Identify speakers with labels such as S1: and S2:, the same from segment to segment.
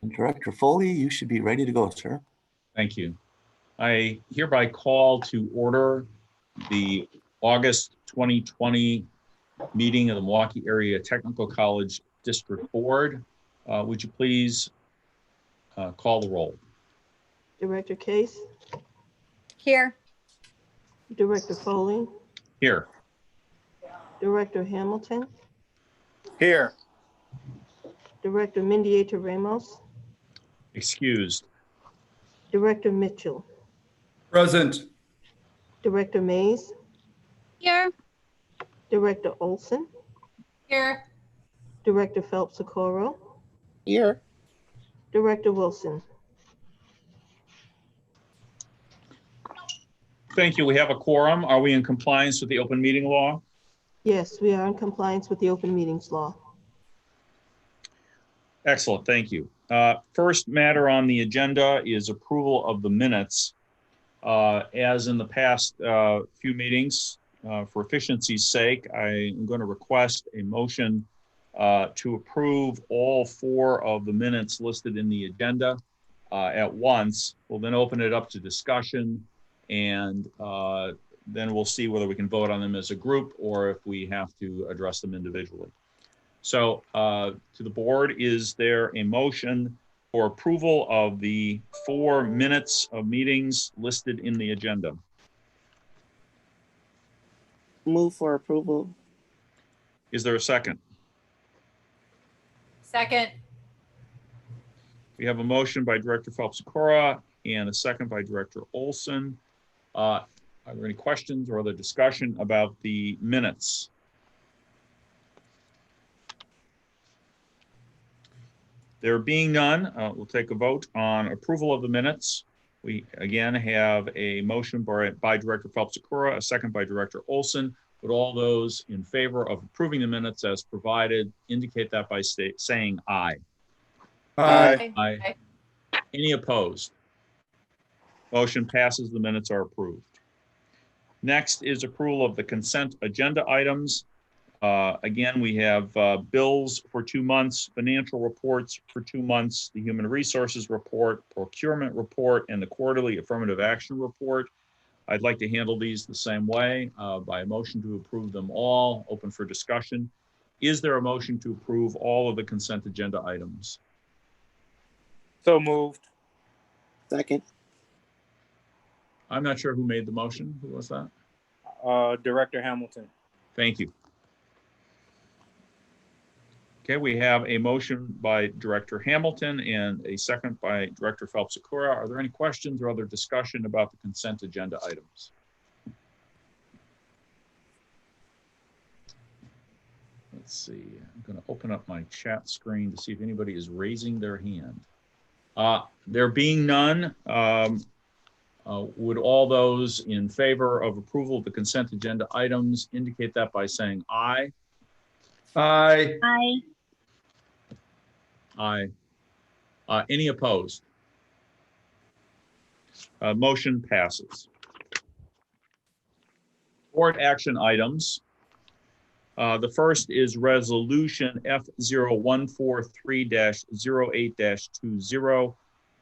S1: Director Foley, you should be ready to go, sir.
S2: Thank you. I hereby call to order the August 2020 meeting of the Milwaukee Area Technical College District Board. Would you please call the roll?
S3: Director Case,
S4: Here.
S3: Director Foley,
S2: Here.
S3: Director Hamilton,
S5: Here.
S3: Director Mendieta Ramos,
S2: Excused.
S3: Director Mitchell,
S5: Present.
S3: Director Mays,
S4: Here.
S3: Director Olson,
S4: Here.
S3: Director Phelps-Socorro,
S5: Here.
S3: Director Wilson.
S2: Thank you. We have a quorum. Are we in compliance with the open meeting law?
S3: Yes, we are in compliance with the open meetings law.
S2: Excellent. Thank you. First matter on the agenda is approval of the minutes. As in the past few meetings, for efficiency's sake, I am going to request a motion to approve all 4 of the minutes listed in the agenda at once. We'll then open it up to discussion, and then we'll see whether we can vote on them as a group or if we have to address them individually. So to the board, is there a motion for approval of the 4 minutes of meetings listed in the agenda?
S6: Move for approval.
S2: Is there a second?
S4: Second.
S2: We have a motion by Director Phelps-Socorro and a second by Director Olson. Are there any questions or other discussion about the minutes? There being none, we'll take a vote on approval of the minutes. We again have a motion by Director Phelps-Socorro, a second by Director Olson. Would all those in favor of approving the minutes as provided indicate that by saying aye?
S5: Aye.
S2: Aye. Any opposed? Motion passes. The minutes are approved. Next is approval of the consent agenda items. Again, we have bills for 2 months, financial reports for 2 months, the human resources report, procurement report, and the quarterly affirmative action report. I'd like to handle these the same way by a motion to approve them all, open for discussion. Is there a motion to approve all of the consent agenda items?
S5: So moved.
S6: Second.
S2: I'm not sure who made the motion. Who was that?
S5: Director Hamilton.
S2: Thank you. Okay, we have a motion by Director Hamilton and a second by Director Phelps-Socorro. Are there any questions or other discussion about the consent agenda items? Let's see, I'm going to open up my chat screen to see if anybody is raising their hand. There being none, would all those in favor of approval of the consent agenda items indicate that by saying aye?
S5: Aye.
S4: Aye.
S2: Aye. Any opposed? Motion passes. Board action items. The first is resolution F0143-08-20,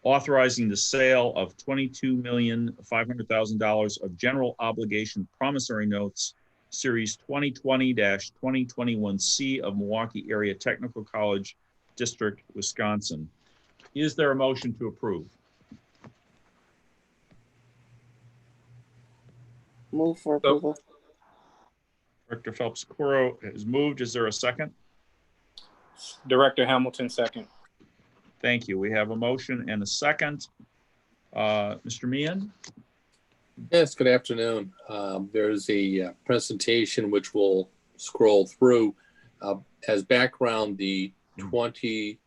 S2: authorizing the sale of $22,500,000 of general obligation promissory notes, series 2020-2021C of Milwaukee Area Technical College District, Wisconsin. Is there a motion to approve?
S6: Move for approval.
S2: Director Phelps-Socorro has moved. Is there a second?
S5: Director Hamilton, second.
S2: Thank you. We have a motion and a second. Mr. Meehan?
S7: Yes, good afternoon. There's a presentation which we'll scroll through. As background, the 2021C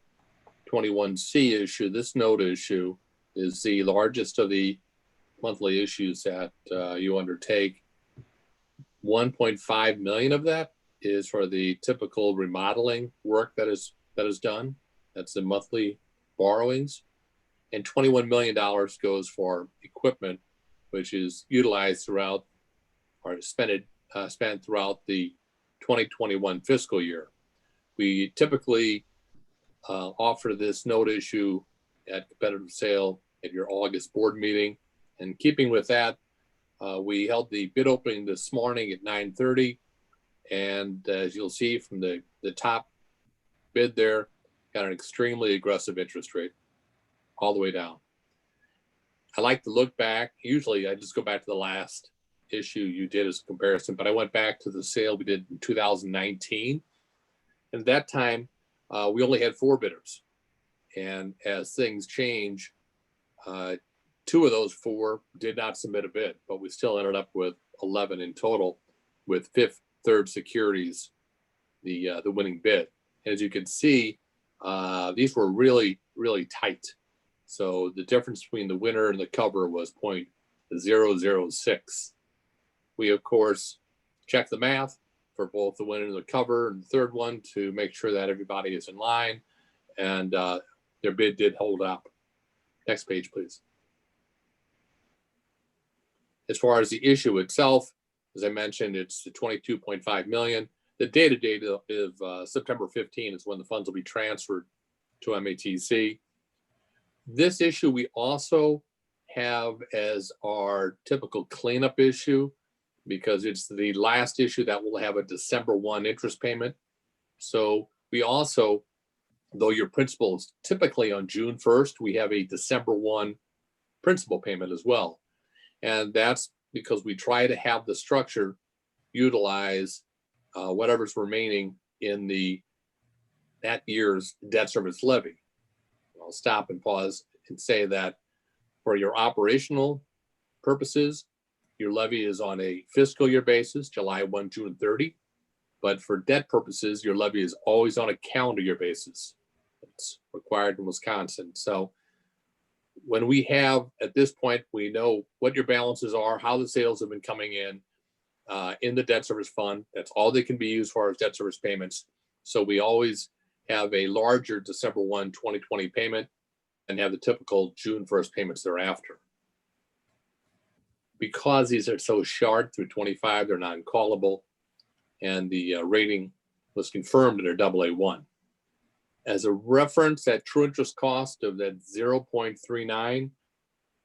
S7: issue, this note issue, is the largest of the monthly issues that you undertake. 1.5 million of that is for the typical remodeling work that is done. That's the monthly borrowings. And $21 million goes for equipment, which is utilized throughout or spent throughout the 2021 fiscal year. We typically offer this note issue at competitive sale at your August board meeting. And keeping with that, we held the bid opening this morning at 9:30. And as you'll see from the top bid there, got an extremely aggressive interest rate all the way down. I like to look back. Usually I just go back to the last issue you did as a comparison, but I went back to the sale we did in 2019. And at that time, we only had 4 bidders. And as things change, 2 of those 4 did not submit a bid, but we still ended up with 11 in total, with Fifth Third Securities, the winning bid. And as you can see, these were really, really tight. So the difference between the winner and the cover was 0.006. We, of course, checked the math for both the winner and the cover and the third one to make sure that everybody is in line, and their bid did hold up. Next page, please. As far as the issue itself, as I mentioned, it's the 22.5 million. The date of September 15 is when the funds will be transferred to MATC. This issue we also have as our typical cleanup issue, because it's the last issue that will have a December 1 interest payment. So we also, though your principal is typically on June 1st, we have a December 1 principal payment as well. And that's because we try to have the structure utilize whatever's remaining in that year's debt service levy. I'll stop and pause and say that for your operational purposes, your levy is on a fiscal year basis, July 1, June 30. But for debt purposes, your levy is always on a calendar year basis. It's required in Wisconsin. So when we have, at this point, we know what your balances are, how the sales have been coming in the debt service fund. That's all they can be used for as debt service payments. So we always have a larger December 1, 2020 payment and have the typical June 1st payments thereafter. Because these are so short through 25, they're non-callable, and the rating was confirmed at our AA1. As a reference, that true interest cost of that 0.39,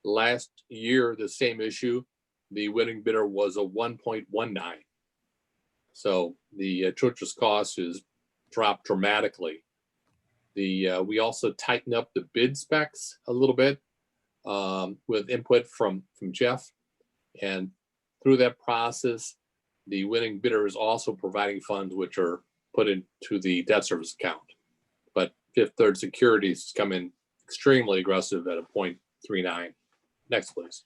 S7: last year, the same issue, the winning bidder was a 1.19. So the true interest cost is dropped dramatically. We also tightened up the bid specs a little bit with input from Jeff. And through that process, the winning bidder is also providing funds which are put into the debt service account. But Fifth Third Securities has come in extremely aggressive at a 0.39. Next, please.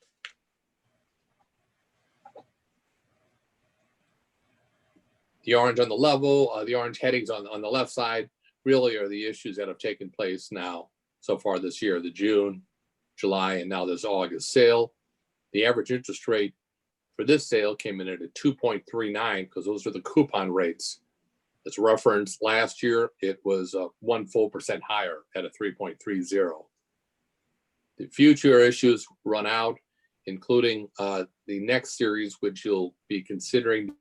S7: The orange on the level, the orange headings on the left side really are the issues that have taken place now so far this year, the June, July, and now this August sale. The average interest rate for this sale came in at a 2.39 because those are the coupon rates. As referenced last year, it was 1 full % higher at a 3.30. The future issues run out, including the next series, which you'll be considering.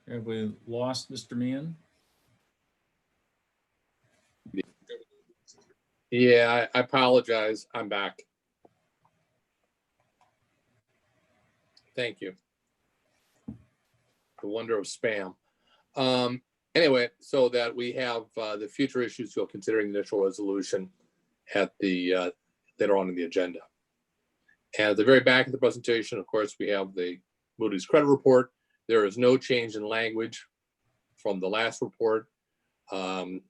S2: Have we lost Mr. Meehan?
S7: Yeah, I apologize. I'm back. Thank you. The wonder of spam. Anyway, so that we have the future issues you'll considering the initial resolution at the later on in the agenda. And at the very back of the presentation, of course, we have the Moody's credit report. There is no change in language from the last report. The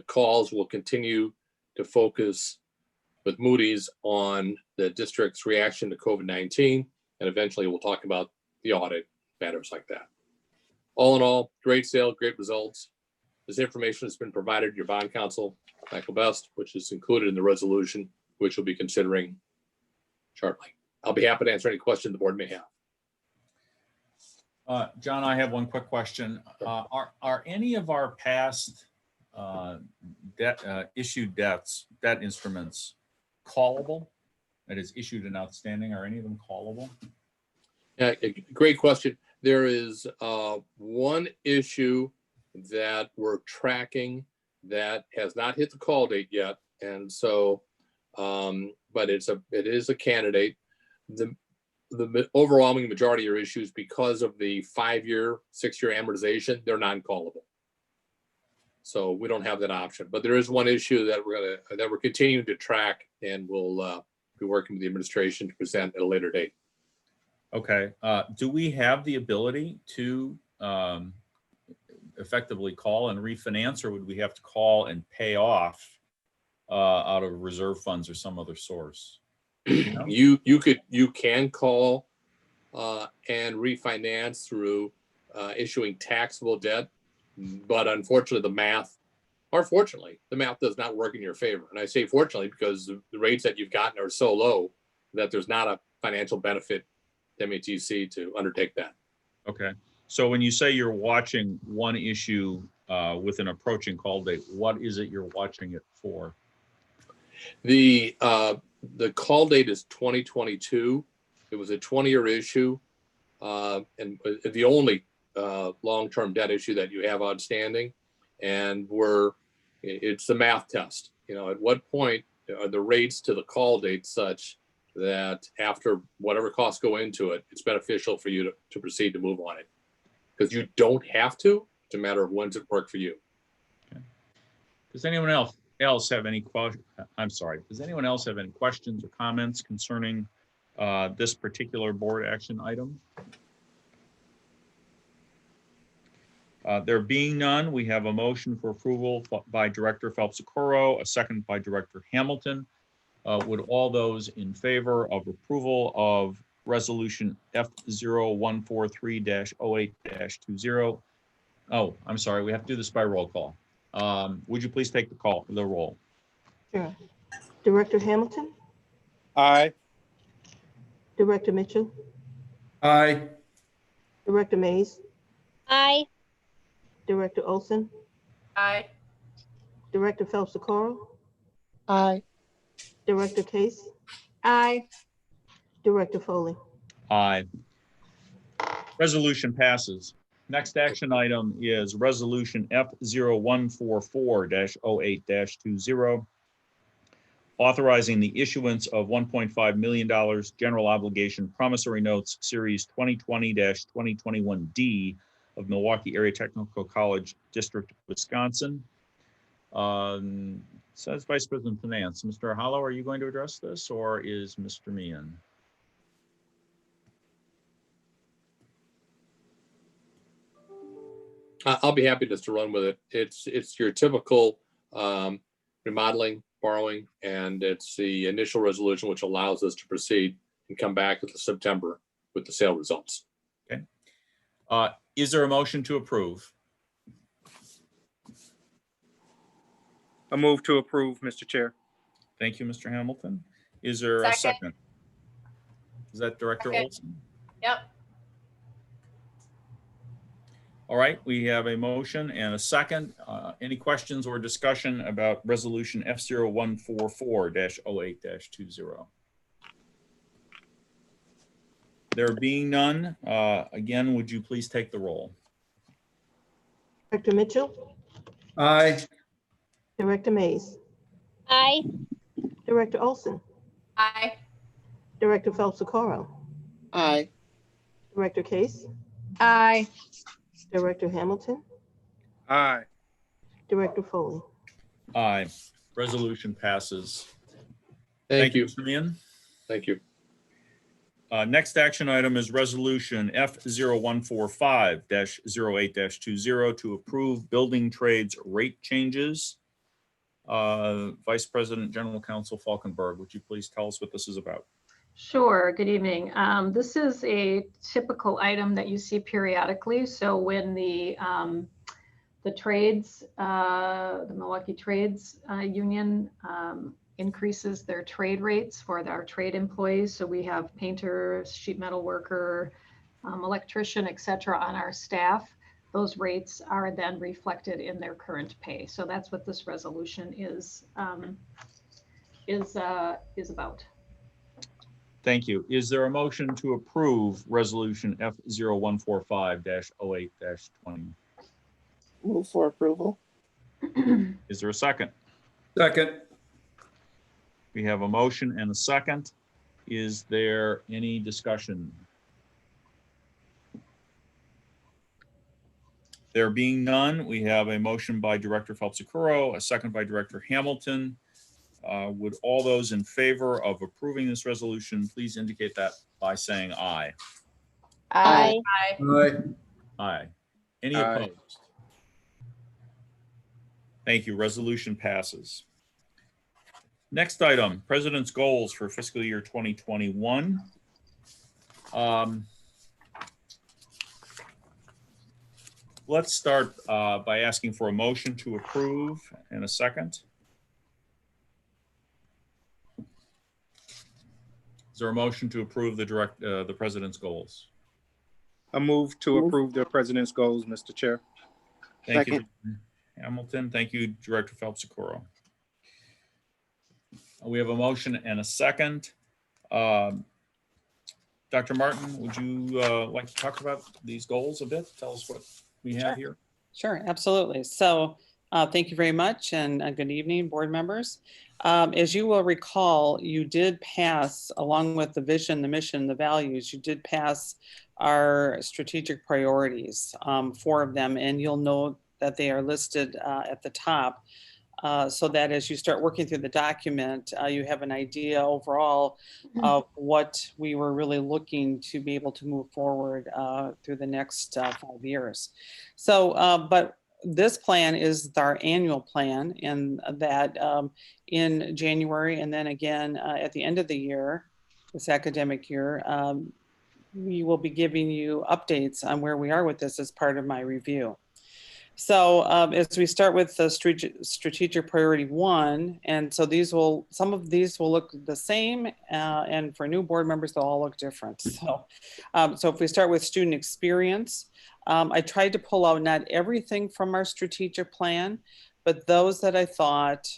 S7: calls will continue to focus with Moody's on the district's reaction to COVID-19, and eventually we'll talk about the audit, matters like that. All in all, great sale, great results. This information has been provided to your bond counsel, Michael Best, which is included in the resolution, which we'll be considering shortly. I'll be happy to answer any questions the board may have.
S2: John, I have one quick question. Are any of our past issued debt instruments callable? that is issued and outstanding, are any of them callable?
S7: Yeah, great question. There is one issue that we're tracking that has not hit the call date yet, and so, but it is a candidate. The overwhelming majority of your issues, because of the 5-year, 6-year amortization, they're non-callable. So we don't have that option. But there is one issue that we're continuing to track, and we'll be working with the administration to present at a later date.
S2: Okay. Do we have the ability to effectively call and refinance, or would we have to call and pay off out of reserve funds or some other source? No?
S7: You can call and refinance through issuing taxable debt, but unfortunately the math does not work in your favor. And I say fortunately because the rates that you've gotten are so low that there's not a financial benefit to MATC to undertake that.
S2: Okay. So when you say you're watching one issue with an approaching call date, what is it you're watching it for?
S7: The call date is 2022. It was a 20-year issue, and the only long-term debt issue that you have outstanding. And it's the math test. You know, at what point are the rates to the call date such that after whatever costs go into it, it's beneficial for you to proceed to move on it? Because you don't have to. It's a matter of when's it work for you.
S2: Okay. Does anyone else have any Does anyone else have any questions or comments concerning this particular board action item? There being none, we have a motion for approval by Director Phelps-Okoro, a second by Director Hamilton. Would all those in favor of approval of resolution F0143-08-20? Oh, I'm sorry, we have to do this by roll call. Would you please take the roll?
S3: Sure. Director Hamilton,
S5: Aye.
S3: Director Mitchell,
S5: Aye.
S3: Director Mays,
S4: Aye.
S3: Director Olson,
S4: Aye.
S3: Director Phelps-Okoro,
S6: Aye.
S3: Director Case,
S4: Aye.
S3: Director Foley.
S2: Aye. Resolution passes. Next action item is resolution F0144-08-20, authorizing the issuance of $1.5 million general obligation promissory notes series 2020-2021D of Milwaukee Area Technical College District, Wisconsin. Says Vice President of Finance. Mr. Hollow, are you going to address this, or is Mr. Meehan?
S7: I'll be happy just to run with it. It's your typical remodeling, borrowing, and it's the initial resolution which allows us to proceed and come back with September with the sale results.
S2: Okay. Is there a motion to approve?
S5: A move to approve, Mr. Chair.
S2: Thank you, Mr. Hamilton. Is there a
S4: Second.
S2: second? Is that Director
S4: Second.
S2: Olson?
S4: Yep.
S2: All right, we have a motion and a second. Any questions or discussion about resolution F0144-08-20? There being none, again, would you please take the roll?
S3: Director Mitchell,
S5: Aye.
S3: Director Mays,
S4: Aye.
S3: Director Olson,
S4: Aye.
S3: Director Phelps-Okoro,
S6: Aye.
S3: Director Case,
S4: Aye.
S3: Director Hamilton,
S5: Aye.
S3: Director Foley.
S2: Aye. Resolution passes.
S7: Thank you.
S2: Mr. Meehan.
S7: Thank you.
S2: Next action item is resolution F0145-08-20 to approve building trades rate changes. Vice President, General Counsel Falkenberg, would you please tell us what this is about?
S8: Sure. Good evening. This is a typical item that you see periodically. So when the trades, the Milwaukee Trades Union increases their trade rates for our trade employees. So we have painters, sheet metal worker, electrician, et cetera, on our staff. Those rates are then reflected in their current pay. So that's what this resolution is about.
S2: Thank you. Is there a motion to approve resolution F0145-08-20?
S6: Move for approval.
S2: Is there a second?
S5: Second.
S2: We have a motion and a second. Is there any discussion? There being none, we have a motion by Director Phelps-Okuro, a second by Director Hamilton. Would all those in favor of approving this resolution, please indicate that by saying aye.
S6: Aye.
S5: Aye.
S2: Aye. Any
S5: Aye.
S2: opposed? Thank you. Resolution passes. Next item, President's goals for fiscal year 2021. Let's start by asking for a motion to approve and a second. Is there a motion to approve the President's goals?
S5: A move to approve the president's goals, Mr. Chair.
S2: Thank you,
S6: Second.
S2: Hamilton. Thank you, Director Phelps-Okuro. We have a motion and a second. Dr. Martin, would you like to talk about these goals a bit? Tell us what we have here.
S9: Sure, absolutely. So thank you very much, and good evening, board members. As you will recall, you did pass, along with the vision, the mission, the values, you did pass our strategic priorities, 4 of them, and you'll note that they are listed at the top, so that as you start working through the document, you have an idea overall of what we were really looking to be able to move forward through the next 5 years. So, but this plan is our annual plan, and that in January and then again at the end of the year, this academic year, we will be giving you updates on where we are with this as part of my review. So as we start with the strategic priority 1, and so some of these will look the same, and for new board members, they'll all look different. So, so if we start with student experience, I tried to pull out not everything from our strategic plan, but those that I thought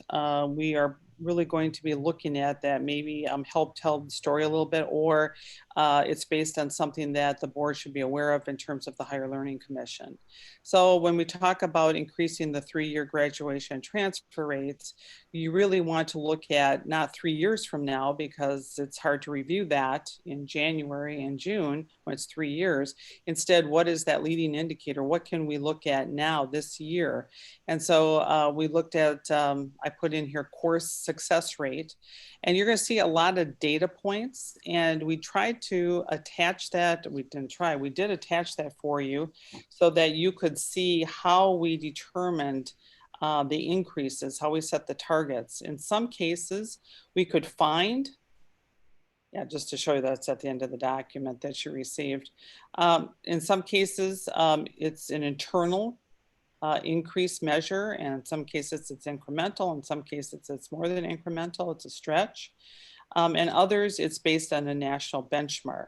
S9: we are really going to be looking at that maybe help tell the story a little bit, or it's based on something that the board should be aware of in terms of the Higher Learning Commission. So when we talk about increasing the 3-year graduation and transfer rates, you really want to look at not 3 years from now, because it's hard to review that in January and June when it's 3 years. Instead, what is that leading indicator? What can we look at now this year? And so we looked at, I put in here course success rate, and you're going to see a lot of data points, and we tried to attach that. We did attach that for you so that you could see how we determined the increases, how we set the targets. In some cases, we could find, just to show you that's at the end of the document that you received. In some cases, it's an internal increase measure, and in some cases it's incremental, in some cases it's more than incremental, it's a stretch. And others, it's based on a national benchmark.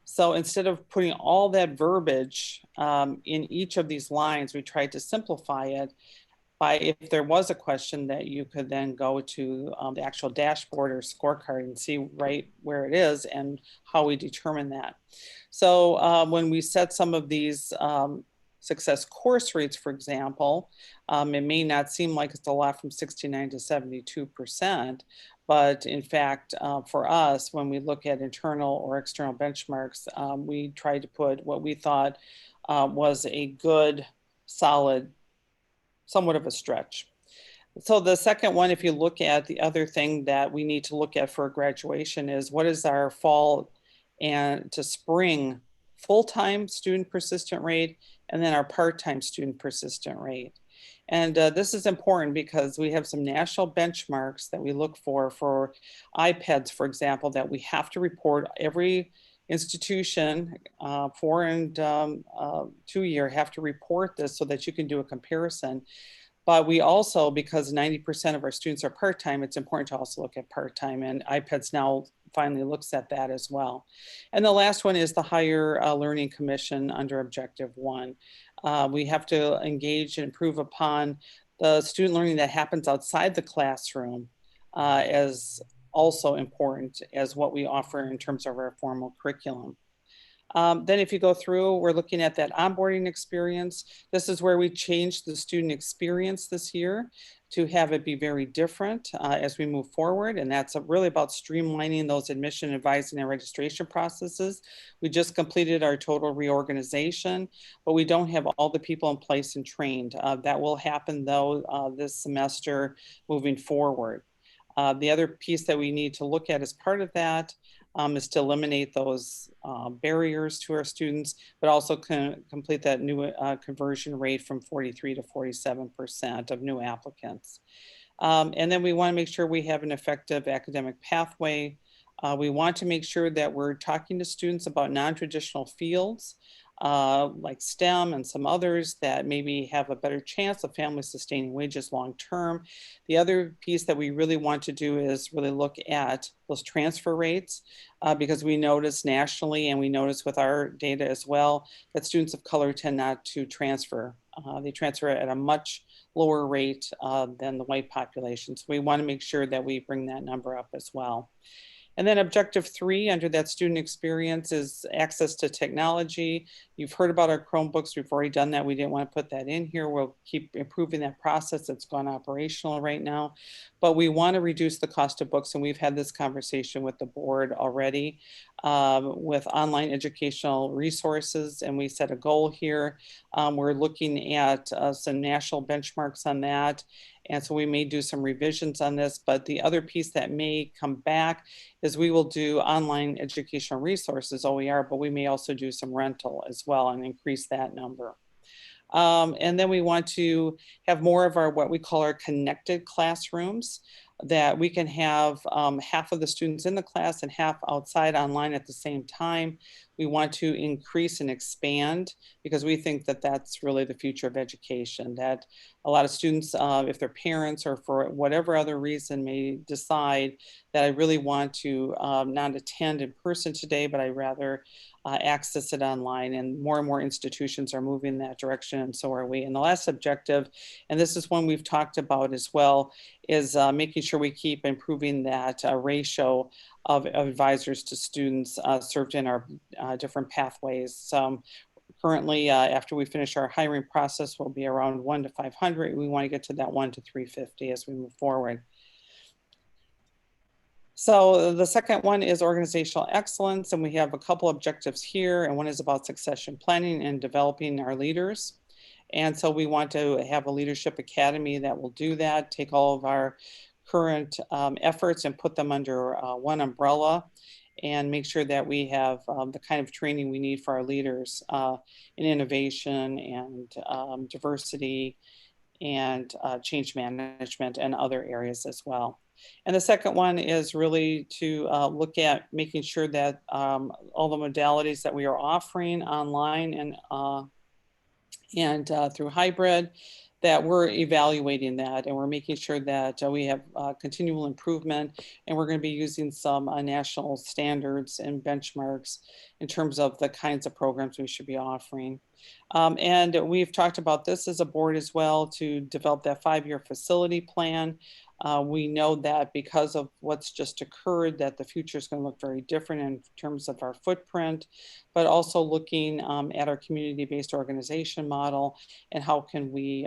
S9: So instead of putting all that verbiage in each of these lines, we tried to simplify it by, if there was a question, that you could then go to the actual dashboard or scorecard and see right where it is and how we determine that. So when we set some of these success course rates, for example, it may not seem like it's a lot from 69 to 72%, but in fact, for us, when we look at internal or external benchmarks, we tried to put what we thought was a good, solid, somewhat of a stretch. So the second one, if you look at the other thing that we need to look at for graduation, is what is our fall and to spring full-time student persistent rate, and then our part-time student persistent rate. And this is important because we have some national benchmarks that we look for iPads, for example, that we have to report. Every institution, 4 and 2 year, have to report this so that you can do a comparison. But we also, because 90% of our students are part-time, it's important to also look at part-time, and iPads now finally looks at that as well. And the last one is the Higher Learning Commission under Objective 1. We have to engage and improve upon the student learning that happens outside the classroom as also important as what we offer in terms of our formal curriculum. Then if you go through, we're looking at that onboarding experience. This is where we changed the student experience this year to have it be very different as we move forward. And that's really about streamlining those admission, advising, and registration processes. We just completed our total reorganization, but we don't have all the people in place and trained. That will happen though this semester moving forward. The other piece that we need to look at as part of that is to eliminate those barriers to our students, but also complete that new conversion rate from 43 to 47% of new applicants. And then we want to make sure we have an effective academic pathway. We want to make sure that we're talking to students about non-traditional fields like STEM and some others that maybe have a better chance of family sustaining wages long term. The other piece that we really want to do is really look at those transfer rates because we notice nationally and we notice with our data as well that students of color tend not to transfer. They transfer at a much lower rate than the white population. So we want to make sure that we bring that number up as well. And then objective 3 under that student experience is access to technology. You've heard about our Chromebooks. We've already done that. We didn't want to put that in here. We'll keep improving that process. It's gone operational right now, but we want to reduce the cost of books. And we've had this conversation with the board already with online educational resources. And we set a goal here. We're looking at some national benchmarks on that. And so we may do some revisions on this, but the other piece that may come back is we will do online educational resources, OER, but we may also do some rental as well and increase that number. And then we want to have more of our, what we call our connected classrooms, that we can have half of the students in the class and half outside online at the same time. We want to increase and expand because we think that that's really the future of education, that a lot of students, if their parents or for whatever other reason may decide that I really want to not attend in person today, but I rather access it online, and more institutions are moving in that direction, and so are we. And the last objective, and this is one we've talked about as well, is making sure we keep improving that ratio of advisors to students served in our different pathways. Currently, after we finish our hiring process, we'll be around 1 to 500. We want to get to that 1 to 350 as we move forward. So the second one is organizational excellence, and we have a couple objectives here, and one is about succession planning and developing our leaders. And so we want to have a leadership academy that will do that, take all of our current efforts and put them under one umbrella, and make sure that we have the kind of training we need for our leaders in innovation and diversity and change management and other areas as well. And the second one is really to look at making sure that all the modalities that we are offering online and through hybrid, that we're evaluating that, and we're making sure that we have continual improvement, and we're going to be using some national standards and benchmarks in terms of the kinds of programs we should be offering. And we've talked about this as a board as well to develop that 5-year facility plan. We know that because of what's just occurred, that the future is going to look very different in terms of our footprint, but also looking at our community-based organization model and how can we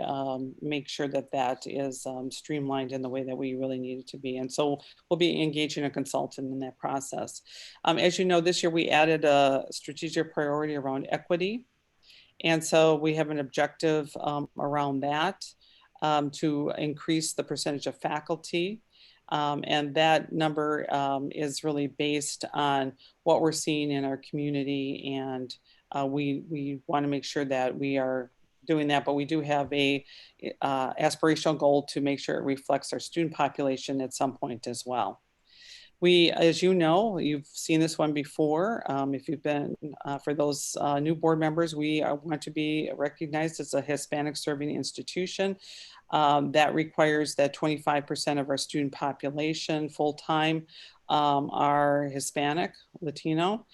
S9: make sure that that is streamlined in the way that we really need it to be. And so we'll be engaging a consultant in that process. As you know, this year we added a strategic priority around equity. And so we have an objective around that. To increase the percentage of faculty. And that number is really based on what we're seeing in our community. And we want to make sure that we are doing that, but we do have a aspirational goal to make sure it reflects our student population at some point as well. We, as you know, you've seen this one before. If you've been, for those new board members, we want to be recognized as a Hispanic serving institution. That requires that 25% of our student population full-time are Hispanic, Latino.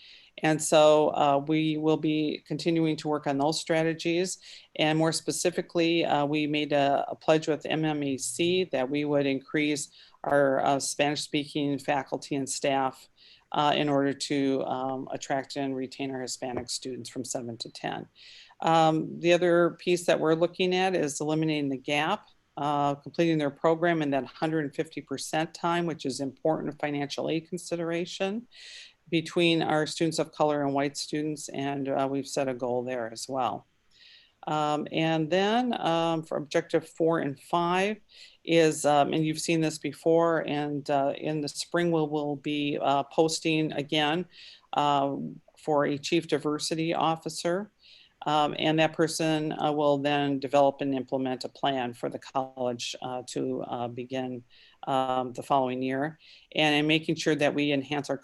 S9: And so we will be continuing to work on those strategies. And more specifically, we made a pledge with MATC that we would increase our Spanish-speaking faculty and staff in order to attract and retain our Hispanic students from 7 to 10. The other piece that we're looking at is eliminating the gap, completing their program in that 150% time, which is important financial aid consideration between our students of color and white students, and we've set a goal there as well. And then for objective 4 and 5 is, and you've seen this before, and in the spring we'll be posting again for a chief diversity officer. And that person will then develop and implement a plan for the college to begin the following year. And in making sure that we enhance our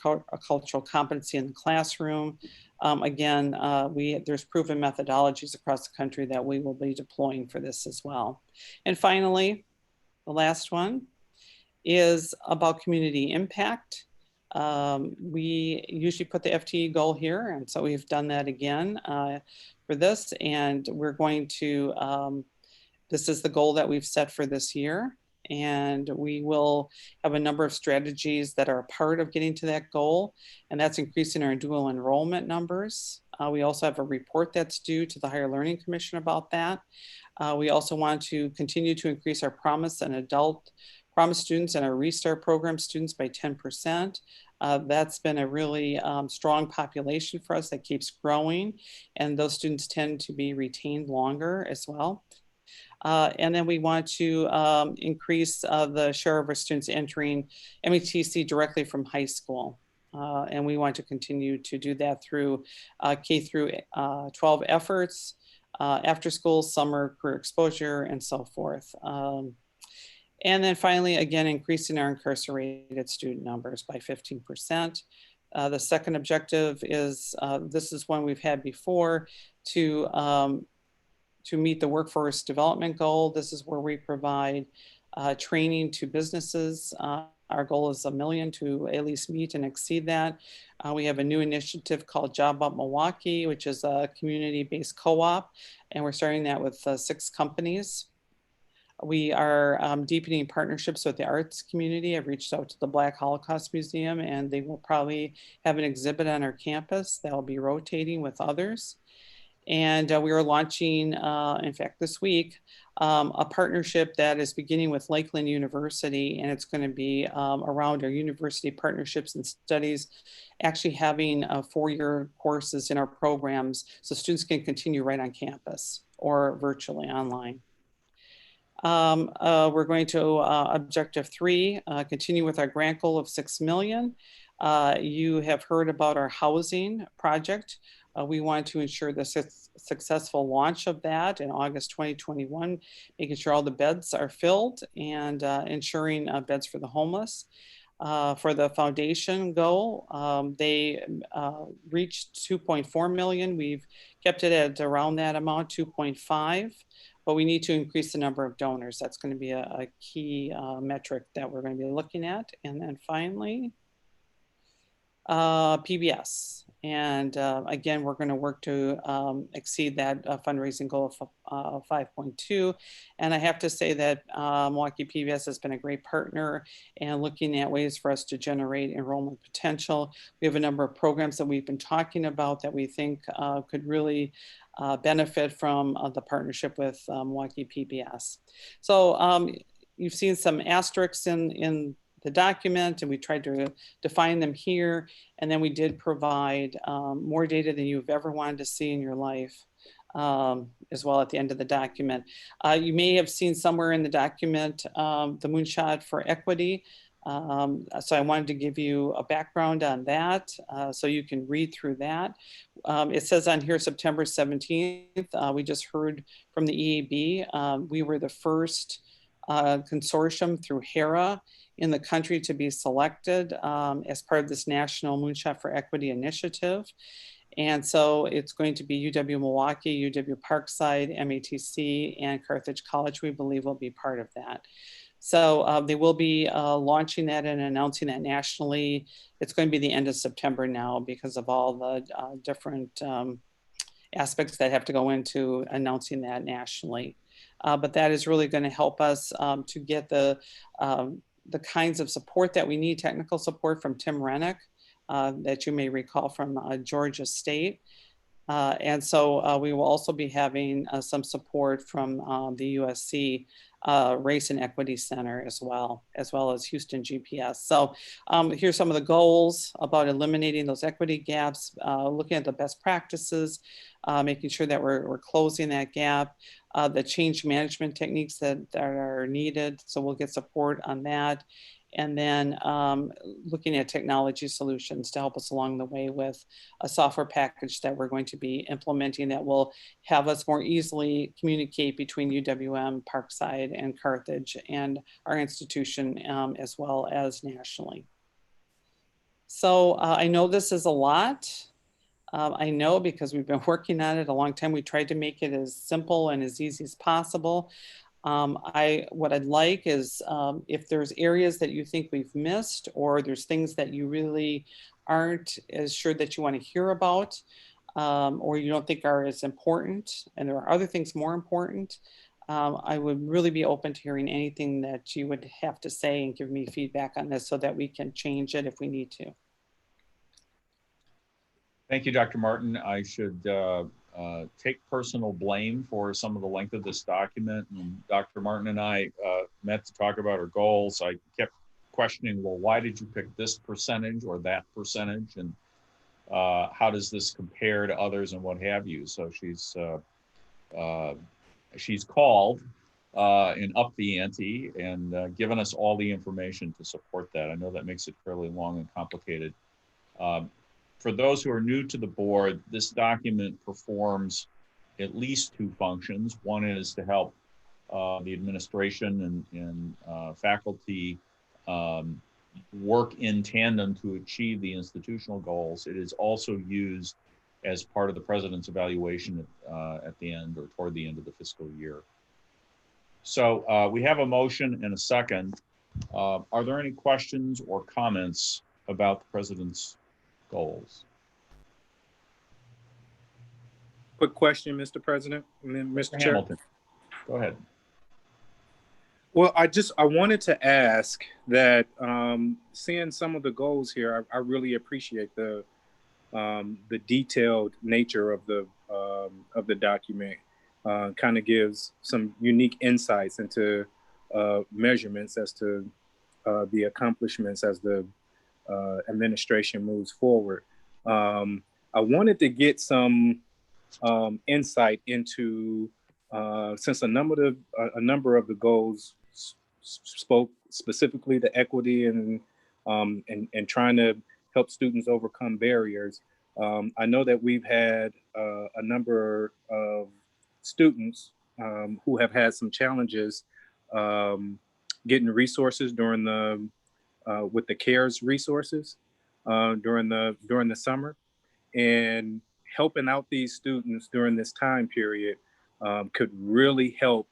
S9: cultural competency in the classroom. Again, there's proven methodologies across the country that we will be deploying for this as well. And finally, the last one is about community impact. We usually put the FTE goal here, and so we've done that again for this, and we're going to, this is the goal that we've set for this year, and we will have a number of strategies that are a part of getting to that goal, and that's increasing our dual enrollment numbers. We also have a report that's due to the Higher Learning Commission about that. We also want to continue to increase our Promise and Adult Promise students and our Restart program students by 10%. That's been a really strong population for us that keeps growing, and those students tend to be retained longer as well. And then we want to increase the share of our students entering MATC directly from high school. And we want to continue to do that through K through 12 efforts, after school, summer, career exposure, and so forth. And then finally, again, increasing our incarcerated student numbers by 15%. The second objective is, this is one we've had before, to meet the workforce development goal. This is where we provide training to businesses. Our goal is 1 million to at least meet and exceed that. We have a new initiative called Job Up Milwaukee, which is a community-based co-op, and we're starting that with 6 companies. We are deepening partnerships with the arts community. I've reached out to the Black Holocaust Museum, and they will probably have an exhibit on our campus that will be rotating with others. And we are launching, in fact, this week, a partnership that is beginning with Lakeland University, and it's going to be around our university partnerships and studies, actually having 4-year courses in our programs so students can continue right on campus or virtually online. We're going to objective 3, continue with our grant goal of 6 million. You have heard about our housing project. We want to ensure the successful launch of that in August 2021, making sure all the beds are filled and ensuring beds for the homeless. For the foundation goal, they reached 2.4 million. We've kept it at around that amount, 2.5. But we need to increase the number of donors. That's going to be a key metric that we're going to be looking at. And then finally, PBS. And again, we're going to work to exceed that fundraising goal of 5.2. And I have to say that Milwaukee PBS has been a great partner and looking at ways for us to generate enrollment potential. We have a number of programs that we've been talking about that we think could really benefit from the partnership with Milwaukee PBS. So you've seen some asterisks in the document, and we tried to define them here. And then we did provide more data than you've ever wanted to see in your life as well at the end of the document. You may have seen somewhere in the document the Moonshot for Equity. So I wanted to give you a background on that so you can read through that. It says on here September 17th, we just heard from the EAB. We were the first consortium through HERA in the country to be selected as part of this National Moonshot for Equity initiative. And so it's going to be UW Milwaukee, UW Parkside, MATC, and Carthage College, we believe, will be part of that. So they will be launching that and announcing that nationally. It's going to be the end of September now because of all the different aspects that have to go into announcing that nationally. But that is really going to help us to get the the kinds of support that we need, technical support from Tim Rennick, that you may recall from Georgia State. And so we will also be having some support from the USC Race and Equity Center as well as Houston GPS. So here's some of the goals about eliminating those equity gaps, looking at the best practices, making sure that we're closing that gap, the change management techniques that are needed. So we'll get support on that. And then looking at technology solutions to help us along the way with a software package that we're going to be implementing that will have us more easily communicate between UWM, Parkside, and Carthage, and our institution, as well as nationally. So I know this is a lot. I know because we've been working on it a long time. We tried to make it as simple and as easy as possible. What I'd like is if there's areas that you think we've missed, or there's things that you really aren't as sure that you want to hear about, or you don't think are as important, and there are other things more important, I would really be open to hearing anything that you would have to say and give me feedback on this so that we can change it if we need to.
S2: Thank you, Dr. Martin. I should take personal blame for some of the length of this document. And Dr. Martin and I met to talk about our goals. I kept questioning, well, why did you pick this percentage or that percentage? And how does this compare to others and what have you? So she's called and upped the ante and given us all the information to support that. I know that makes it fairly long and complicated. For those who are new to the board, this document performs at least two functions. One is to help the administration and faculty work in tandem to achieve the institutional goals. It is also used as part of the president's evaluation at the end or toward the end of the fiscal year. So we have a motion and a second. Are there any questions or comments about the president's goals?
S5: Quick question, Mr. President, and then Mr. Chair.
S2: Hamilton, go ahead.
S5: Well, I wanted to ask that seeing some of the goals here, I really appreciate the detailed nature of the document. Kind of gives some unique insights into measurements as to the accomplishments as the administration moves forward. I wanted to get some insight into, since a number of the goals spoke specifically to equity and trying to help students overcome barriers. I know that we've had a number of students who have had some challenges getting resources during with the CARES resources during the summer, and helping out these students during this time period could really help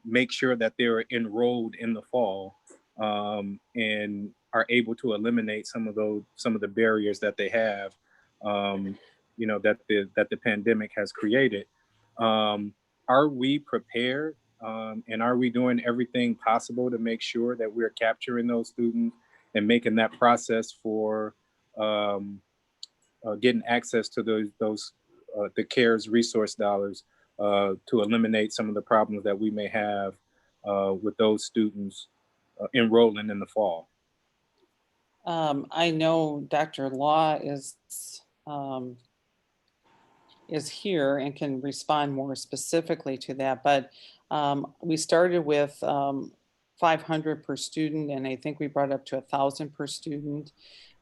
S5: make sure that they're enrolled in the fall and are able to eliminate some of the barriers that they have, that the pandemic has created. Are we prepared, and are we doing everything possible to make sure that we're capturing those students and making that process for getting access to the CARES resource dollars to eliminate some of the problems that we may have with those students enrolling in the fall?
S9: I know Dr. Law is here and can respond more specifically to that, but we started with 500 per student, and I think we brought up to 1,000 per student.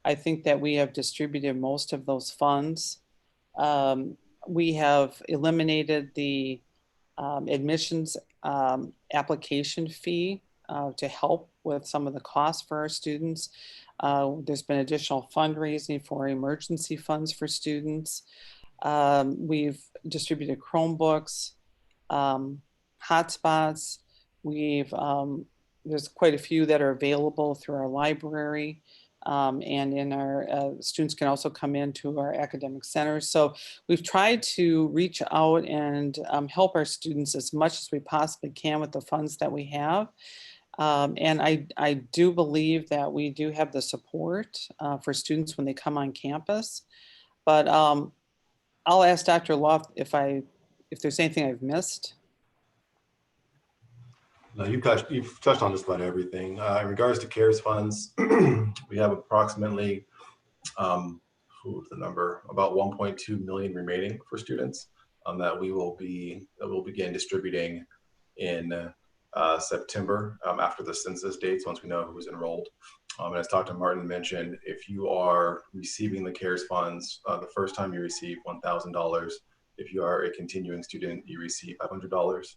S9: I think that we have distributed most of those funds. We have eliminated the admissions application fee to help with some of the costs for our students. There's been additional fundraising for emergency funds for students. We've distributed Chromebooks, hotspots. There's quite a few that are available through our library. And in our students can also come into our academic centers. So we've tried to reach out and help our students as much as we possibly can with the funds that we have. And I do believe that we do have the support for students when they come on campus. But I'll ask Dr. Loft if there's anything I've missed.
S10: No, you've touched on just about everything. In regards to CARES funds, we have approximately, what was the number? About 1.2 million remaining for students that we'll begin distributing in September after the census dates, once we know who's enrolled. And as Dr. Martin mentioned, if you are receiving the CARES funds, the first time you receive $1,000. If you are a continuing student, you receive $500.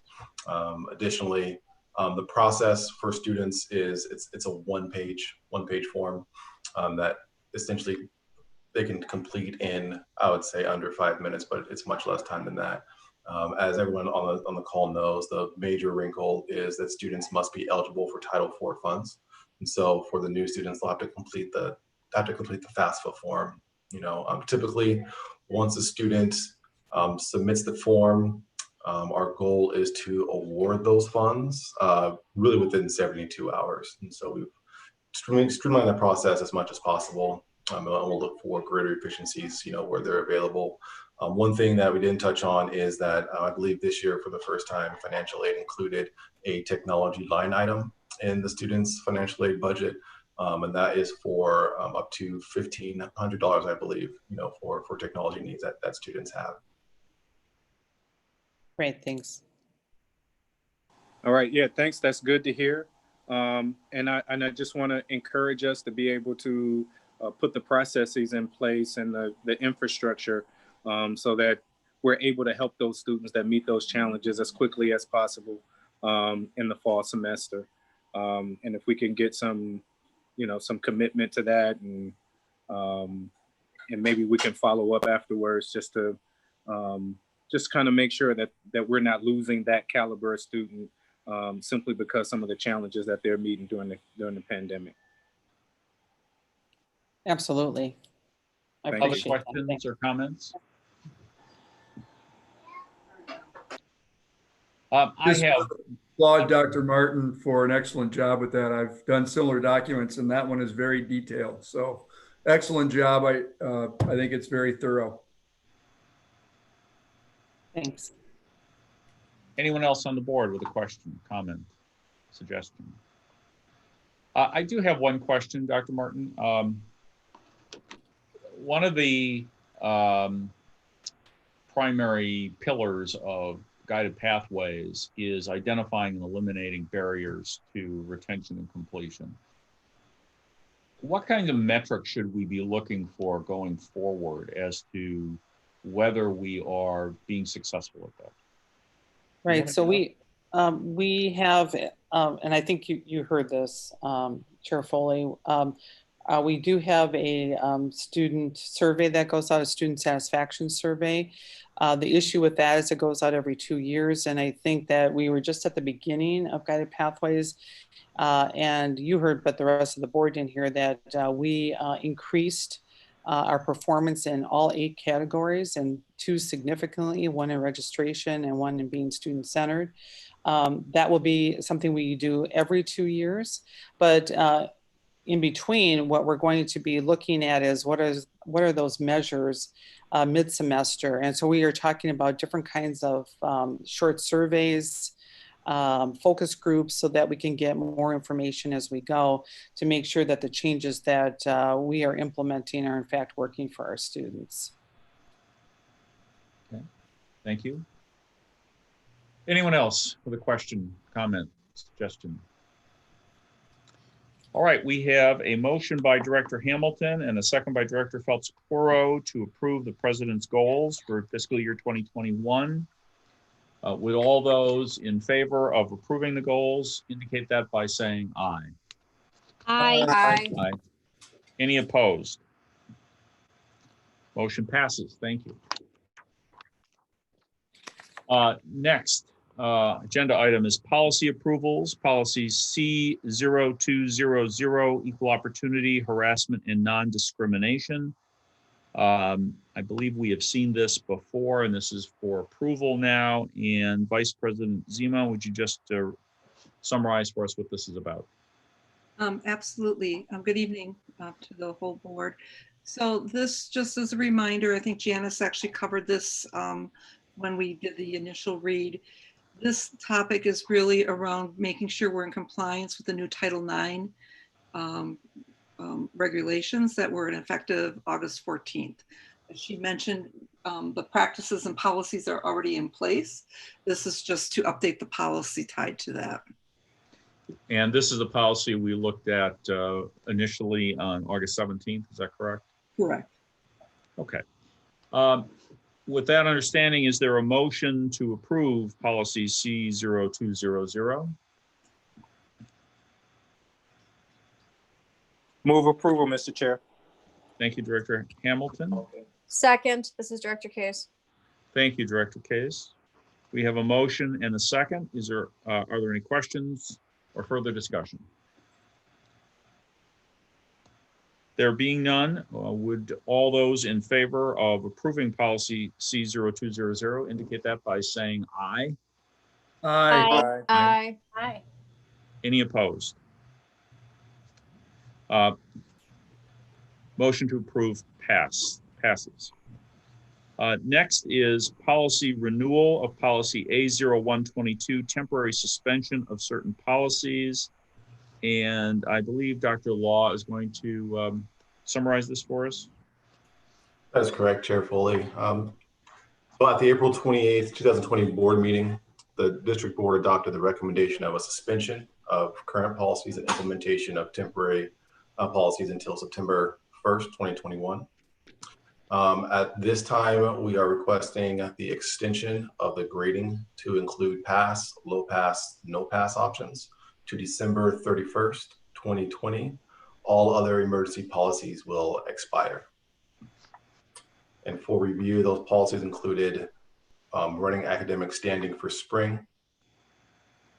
S10: Additionally, the process for students is it's a one-page form that essentially they can complete in, I would say, under 5 minutes, but it's much less time than that. As everyone on the call knows, the major wrinkle is that students must be eligible for Title IV funds, and so for the new students, they'll have to complete the FAFSA form. Typically, once a student submits the form, our goal is to award those funds really within 72 hours. And so we've streamlined the process as much as possible. And we'll look for greater efficiencies, where they're available. One thing that we didn't touch on is that I believe this year, for the first time, financial aid included a technology line item in the students' financial aid budget. And that is for up to $1,500, I believe, for technology needs that students have.
S9: Great, thanks.
S5: All right, yeah, thanks. That's good to hear. And I just want to encourage us to be able to put the processes in place and the infrastructure so that we're able to help those students that meet those challenges as quickly as possible in the fall semester. And if we can get some commitment to that, and maybe we can follow up afterwards just to just kind of make sure that we're not losing that caliber of student simply because some of the challenges that they're meeting during the pandemic.
S9: Absolutely.
S5: Thank
S2: Other
S5: you.
S2: questions or comments? I have
S11: applaud Dr. Martin for an excellent job with that. I've done similar documents, and that one is very detailed. So, excellent job. I think it's very thorough.
S9: Thanks.
S2: anyone else on the board with a question, comment, suggestion? I do have one question, Dr. Martin. One of the primary pillars of guided pathways is identifying and eliminating barriers to retention and completion. What kind of metrics should we be looking for going forward as to whether we are being successful at that?
S9: Right, so we have, and I think you heard this, Chair Foley, we do have a student survey that goes out, a student satisfaction survey. The issue with that is it goes out every 2 years. And I think that we were just at the beginning of guided pathways. And you heard, but the rest of the board didn't hear, that we increased our performance in all 8 categories, and 2 significantly, 1 in registration and 1 in being student-centered. That will be something we do every 2 years. But in between, what we're going to be looking at is what are those measures mid-semester. And so we are talking about different kinds of short surveys, focus groups, so that we can get more information as we go to make sure that the changes that we are implementing are in fact working for our students.
S2: Okay, thank you. Anyone else with a question, comment, suggestion? All right, we have a motion by Director Hamilton and a second by Director Phelps-Coro to approve the President's goals for fiscal year 2021. With all those in favor of approving the goals, indicate that by saying aye.
S4: Aye. Aye.
S2: Aye. Any opposed? Motion passes. Thank you. Next agenda item is policy approvals. Policy C0200, equal opportunity, harassment, and non-discrimination. I believe we have seen this before, and this is for approval now. And Vice President Zima, would you just summarize for us what this is about?
S12: Absolutely. Good evening to the whole board. So this, just as a reminder, I think Janice actually covered this when we did the initial read. This topic is really around making sure we're in compliance with the new Title IX regulations that were effective August 14th. As she mentioned, the practices and policies are already in place. This is just to update the policy tied to that.
S2: And this is a policy we looked at initially on August 17th. Is that correct?
S12: Correct.
S2: Okay. With that understanding, is there a motion to approve policy C0200?
S5: Move approval, Mr. Chair.
S2: Thank you, Director Hamilton.
S4: Second, this is Director Case.
S2: Thank you, Director Case. We have a motion and a second. Are there any questions or further discussion? There being none, would all those in favor of approving policy C0200 indicate that by saying aye?
S11: Aye.
S4: Aye.
S8: Aye.
S2: Any opposed? Motion to approve passes. Next is policy renewal of policy A0122, temporary suspension of certain policies. And I believe Dr. Law is going to summarize this for us.
S10: That's correct, Chair Foley. So at the April 28th, 2020 board meeting, the district board adopted the recommendation of a suspension of current policies and implementation of temporary policies until September 1st, 2021. At this time, we are requesting the extension of the grading to include pass, low pass, no pass options to December 31st, 2020. All other emergency policies will expire. And for review, those policies included running academic standing for spring,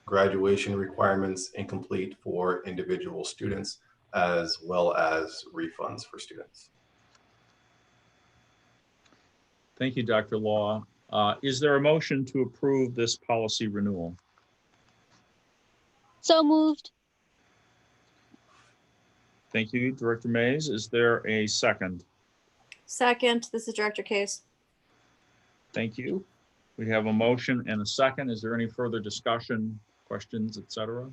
S10: graduation requirements incomplete for individual students, as well as refunds for students.
S2: Thank you, Dr. Law. Is there a motion to approve this policy renewal?
S6: So moved.
S2: Thank you, Director Mays. Is there a second?
S4: Second, this is Director Case.
S2: Thank you. We have a motion and a second. Is there any further discussion, questions, etc.?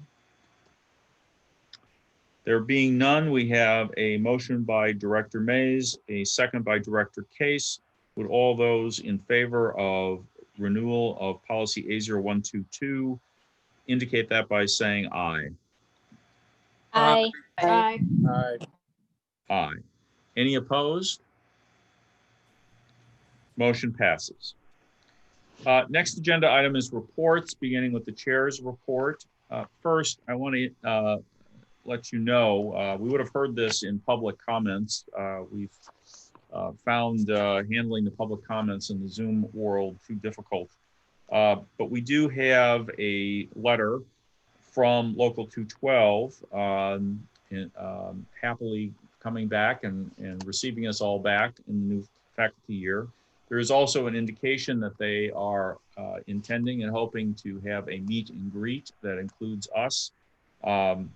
S2: There being none, we have a motion by Director Mays, a second by Director Case. Would all those in favor of renewal of policy A0122 indicate that by saying aye?
S6: Aye.
S4: Aye.
S5: Aye.
S2: Aye. Any opposed? Motion passes. Next agenda item is reports, beginning with the chair's report. First, I want to let you know, we would have heard this in public comments. We've found handling the public comments in the Zoom world too difficult. But we do have a letter from Local 212 happily coming back and receiving us all back in the new faculty year. There is also an indication that they are intending and hoping to have a meet and greet that includes us. And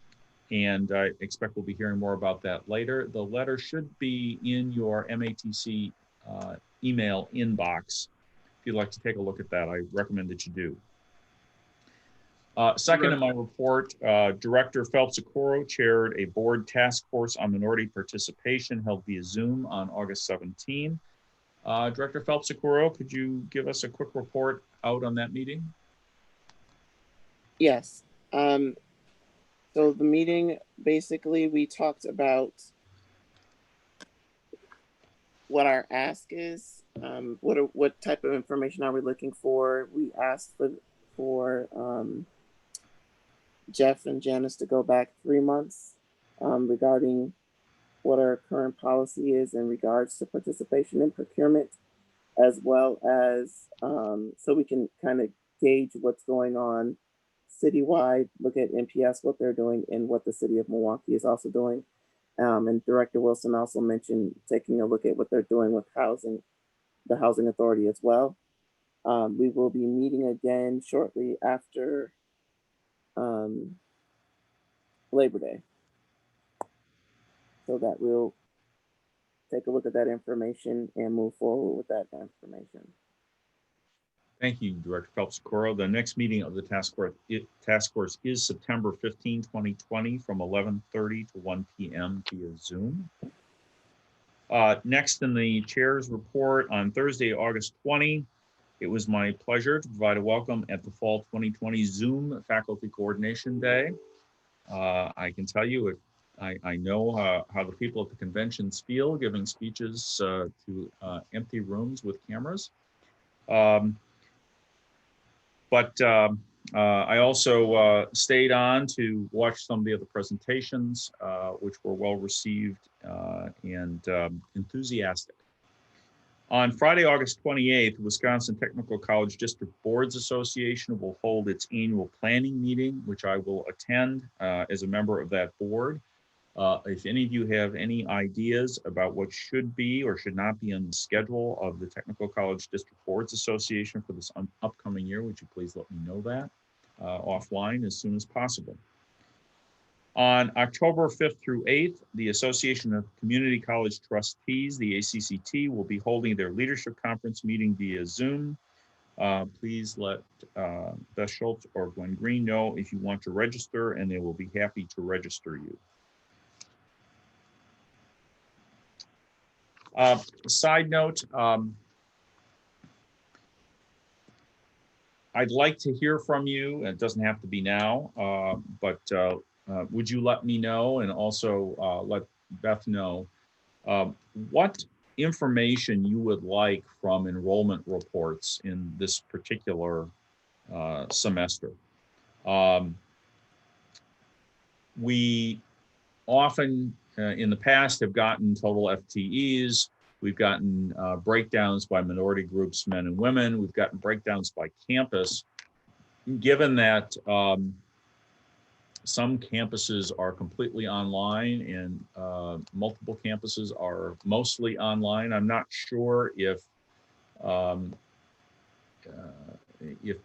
S2: I expect we'll be hearing more about that later. The letter should be in your MATC email inbox. If you'd like to take a look at that, I recommend that you do. Second in my report, Director Phelps-Okoro chaired a board task force on minority participation held via Zoom on August 17. Director Phelps-Okoro, could you give us a quick report out on that meeting?
S6: Yes. So the meeting, basically, we talked about what our ask is, what type of information are we looking for. We asked for Jeff and Janice to go back 3 months regarding what our current policy is in regards to participation in procurement, as well as so we can kind of gauge what's going on citywide, look at NPS, what they're doing, and what the city of Milwaukee is also doing. And Director Wilson also mentioned taking a look at what they're doing with housing, the Housing Authority as well. We will be meeting again shortly after Labor Day. So that we'll take a look at that information and move forward with that information.
S2: Thank you, Director Phelps-Coro. The next meeting of the task force is September 15, 2020 from 11:30 to 1 p.m. via Zoom. Next in the chair's report, on Thursday, August 20, it was my pleasure to provide a welcome at the Fall 2020 Zoom Faculty Coordination Day. I can tell you, I know how the people at the conventions feel giving speeches to empty rooms with cameras. But I also stayed on to watch some of the other presentations, which were well received and enthusiastic. On Friday, August 28th, Wisconsin Technical College District Boards Association will hold its annual planning meeting, which I will attend as a member of that board. If any of you have any ideas about what should be or should not be on the schedule of the Technical College District Boards Association for this upcoming year, would you please let me know that offline as soon as possible. On October 5th through 8th, the Association of Community College Trustees, the ACCT, will be holding their leadership conference meeting via Zoom. Please let Beth Schultz or Gwen Green know if you want to register, and they will be happy to register you. Side note, I'd like to hear from you. It doesn't have to be now, but would you let me know, and also let Beth know what information you would like from enrollment reports in this particular semester. We often in the past have gotten total FTEs. We've gotten breakdowns by minority groups, men and women. We've gotten breakdowns by campus. Given that some campuses are completely online and multiple campuses are mostly online, I'm not sure if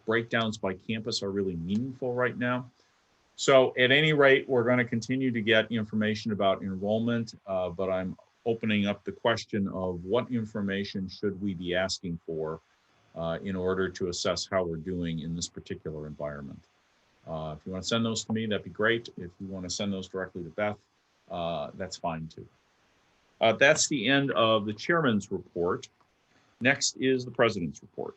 S2: breakdowns by campus are really meaningful right now. So at any rate, we're going to continue to get information about enrollment, but I'm opening up the question of what information should we be asking for in order to assess how we're doing in this particular environment. If you want to send those to me, that'd be great. If you want to send those directly to Beth, that's fine too. That's the end of the chairman's report. Next is the president's report.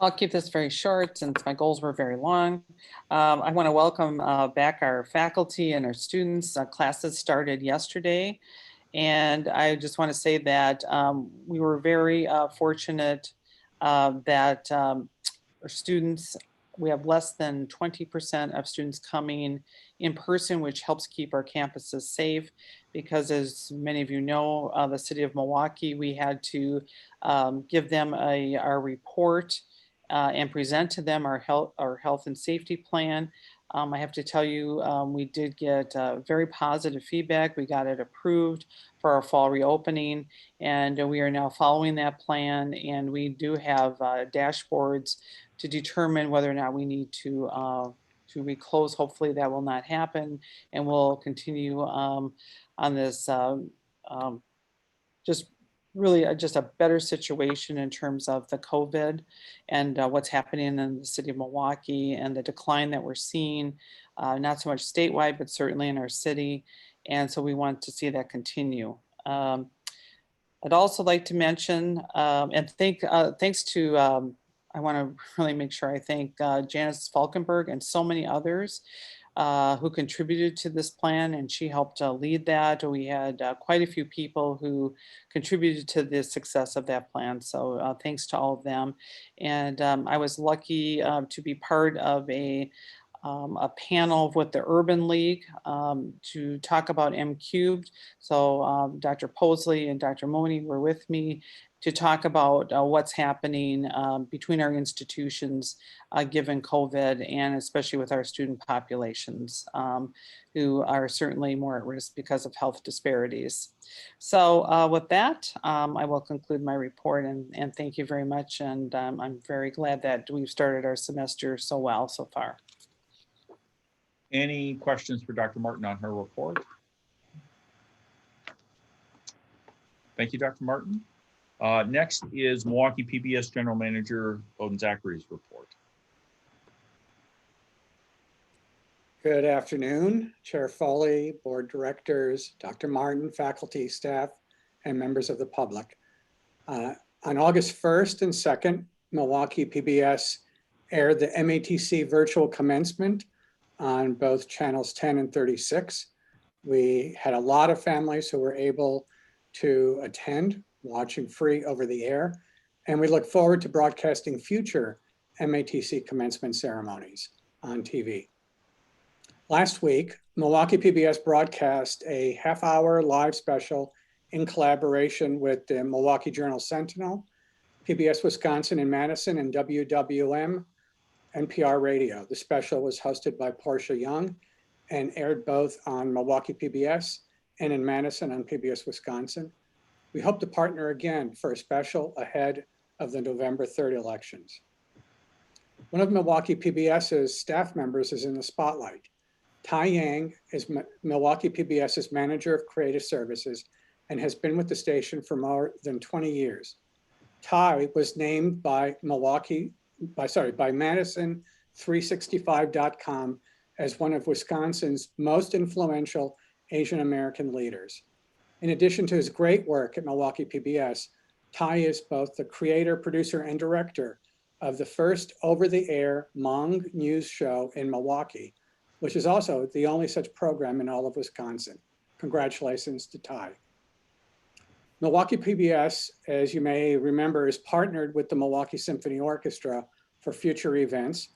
S9: I'll keep this very short since my goals were very long. I want to welcome back our faculty and our students. Classes started yesterday, and I just want to say that we were very fortunate that our students, we have less than 20% of students coming in person, which helps keep our campuses safe, because as many of you know, the city of Milwaukee, we had to give them our report and present to them our health and safety plan. I have to tell you, we did get very positive feedback. We got it approved for our fall reopening, and we are now following that plan. And we do have dashboards to determine whether or not we need to reclose. Hopefully that will not happen, and we'll continue on this just really just a better situation in terms of the COVID and what's happening in the city of Milwaukee and the decline that we're seeing, not so much statewide, but certainly in our city. And so we want to see that continue. I'd also like to mention and thanks to, I want to really make sure I thank Janice Falkenberg and so many others who contributed to this plan, and she helped lead that. We had quite a few people who contributed to the success of that plan. So thanks to all of them. And I was lucky to be part of a panel with the Urban League to talk about M-Cubed. So Dr. Posley and Dr. Money were with me to talk about what's happening between our institutions given COVID, and especially with our student populations who are certainly more at risk because of health disparities. So with that, I will conclude my report, and thank you very much. And I'm very glad that we've started our semester so well so far.
S2: Any questions for Dr. Martin on her report? Thank you, Dr. Martin. Next is Milwaukee PBS General Manager Bowden Zachary's report.
S13: Good afternoon, Chair Foley, board directors, Dr. Martin, faculty, staff, and members of the public. On August 1st and 2nd, Milwaukee PBS aired the MATC virtual commencement on both channels 10 and 36. We had a lot of families who were able to attend, watching free over the air, and we look forward to broadcasting future MATC commencement ceremonies on TV. Last week, Milwaukee PBS broadcast a half-hour live special in collaboration with the Milwaukee Journal Sentinel, PBS Wisconsin in Madison, and WWM NPR Radio. The special was hosted by Portia Young and aired both on Milwaukee PBS and in Madison on PBS Wisconsin. We hope to partner again for a special ahead of the November 3rd elections. One of Milwaukee PBS's staff members is in the spotlight. Tai Yang is Milwaukee PBS's Manager of Creative Services and has been with the station for more than 20 years. Tai was named by Madison365.com as one of Wisconsin's most influential Asian American leaders. In addition to his great work at Milwaukee PBS, Tai is both the creator, producer, and director of the first over-the-air Hmong news show in Milwaukee, which is also the only such program in all of Wisconsin. Congratulations to Tai. Milwaukee PBS, as you may remember, is partnered with the Milwaukee Symphony Orchestra for future events.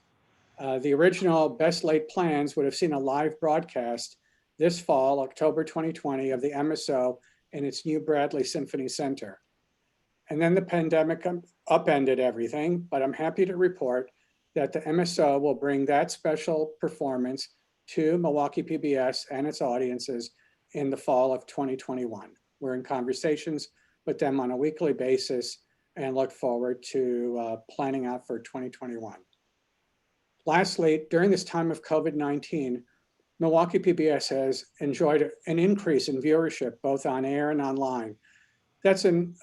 S13: The original Best Laid Plans would have seen a live broadcast this fall, October 2020, of the MSO in its new Bradley Symphony Center. And then the pandemic upended everything, but I'm happy to report that the MSO will bring that special performance to Milwaukee PBS and its audiences in the fall of 2021. We're in conversations with them on a weekly basis and look forward to planning out for 2021. Lastly, during this time of COVID-19, Milwaukee PBS has enjoyed an increase in viewership, both on air and online. That's in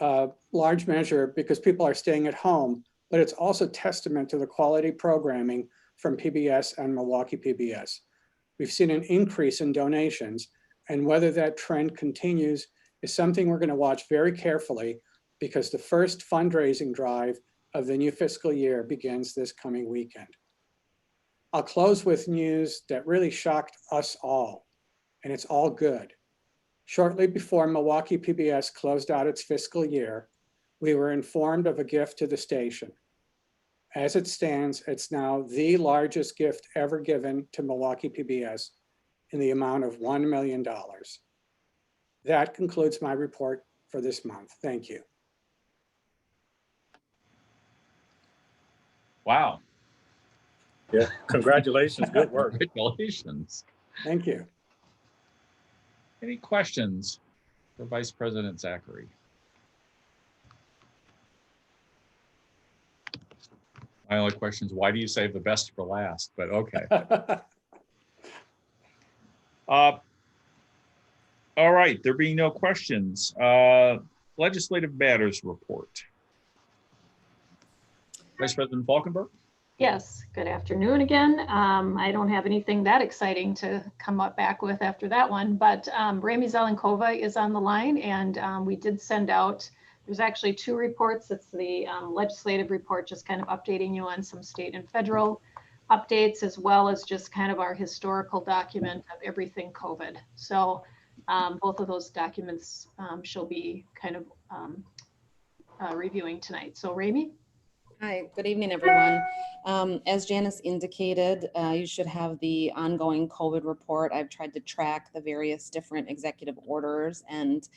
S13: large measure because people are staying at home, but it's also testament to the quality programming from PBS and Milwaukee PBS. We've seen an increase in donations, and whether that trend continues is something we're going to watch very carefully because the first fundraising drive of the new fiscal year begins this coming weekend. I'll close with news that really shocked us all, and it's all good. Shortly before Milwaukee PBS closed out its fiscal year, we were informed of a gift to the station. As it stands, it's now the largest gift ever given to Milwaukee PBS in the amount of $1 million. That concludes my report for this month. Thank you.
S2: Wow.
S5: Yeah, congratulations, good work.
S2: Congratulations.
S13: Thank you.
S2: Any questions for Vice President Zachary? My only question is, why do you save the best for last? But okay. All right, there being no questions, legislative matters report. Vice President Falkenberg?
S8: Yes, good afternoon again. I don't have anything that exciting to come up back with after that one, but Rami Zelenkova is on the line, and we did send out, there's actually two reports. It's the legislative report, just kind of updating you on some state and federal updates, as well as just kind of our historical document of everything COVID. So both of those documents she'll be kind of reviewing tonight. So Rami?
S14: Hi, good evening, everyone. As Janice indicated, you should have the ongoing COVID report. I've tried to track the various different executive orders and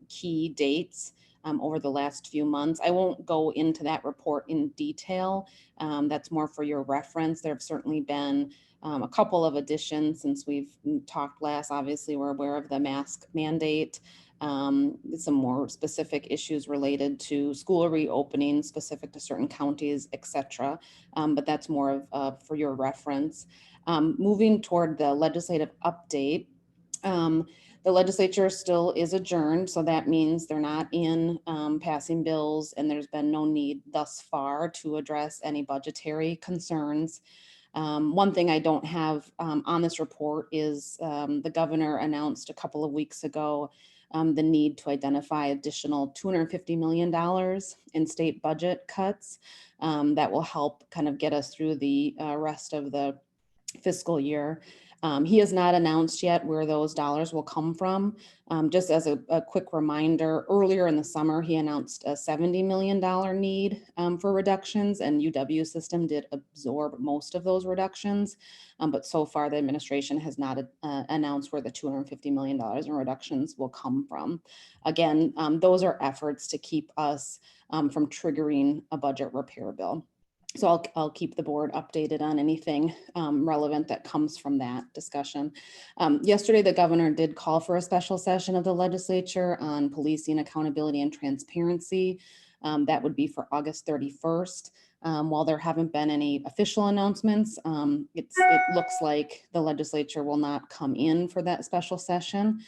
S14: key dates over the last few months. I won't go into that report in detail. That's more for your reference. There have certainly been a couple of additions since we've talked last. Obviously, we're aware of the mask mandate. Some more specific issues related to school reopening, specific to certain counties, etc. But that's more of for your reference. Moving toward the legislative update, the legislature still is adjourned, so that means they're not in passing bills, and there's been no need thus far to address any budgetary concerns. One thing I don't have on this report is the governor announced a couple of weeks ago the need to identify additional $250 million in state budget cuts that will help kind of get us through the rest of the fiscal year. He has not announced yet where those dollars will come from. Just as a quick reminder, earlier in the summer, he announced a $70 million need for reductions, and UW system did absorb most of those reductions. But so far, the administration has not announced where the $250 million in reductions will come from. Again, those are efforts to keep us from triggering a budget repair bill. So I'll keep the board updated on anything relevant that comes from that discussion. Yesterday, the governor did call for a special session of the legislature on policing, accountability, and transparency. That would be for August 31st. While there haven't been any official announcements, it looks like the legislature will not come in for that special session.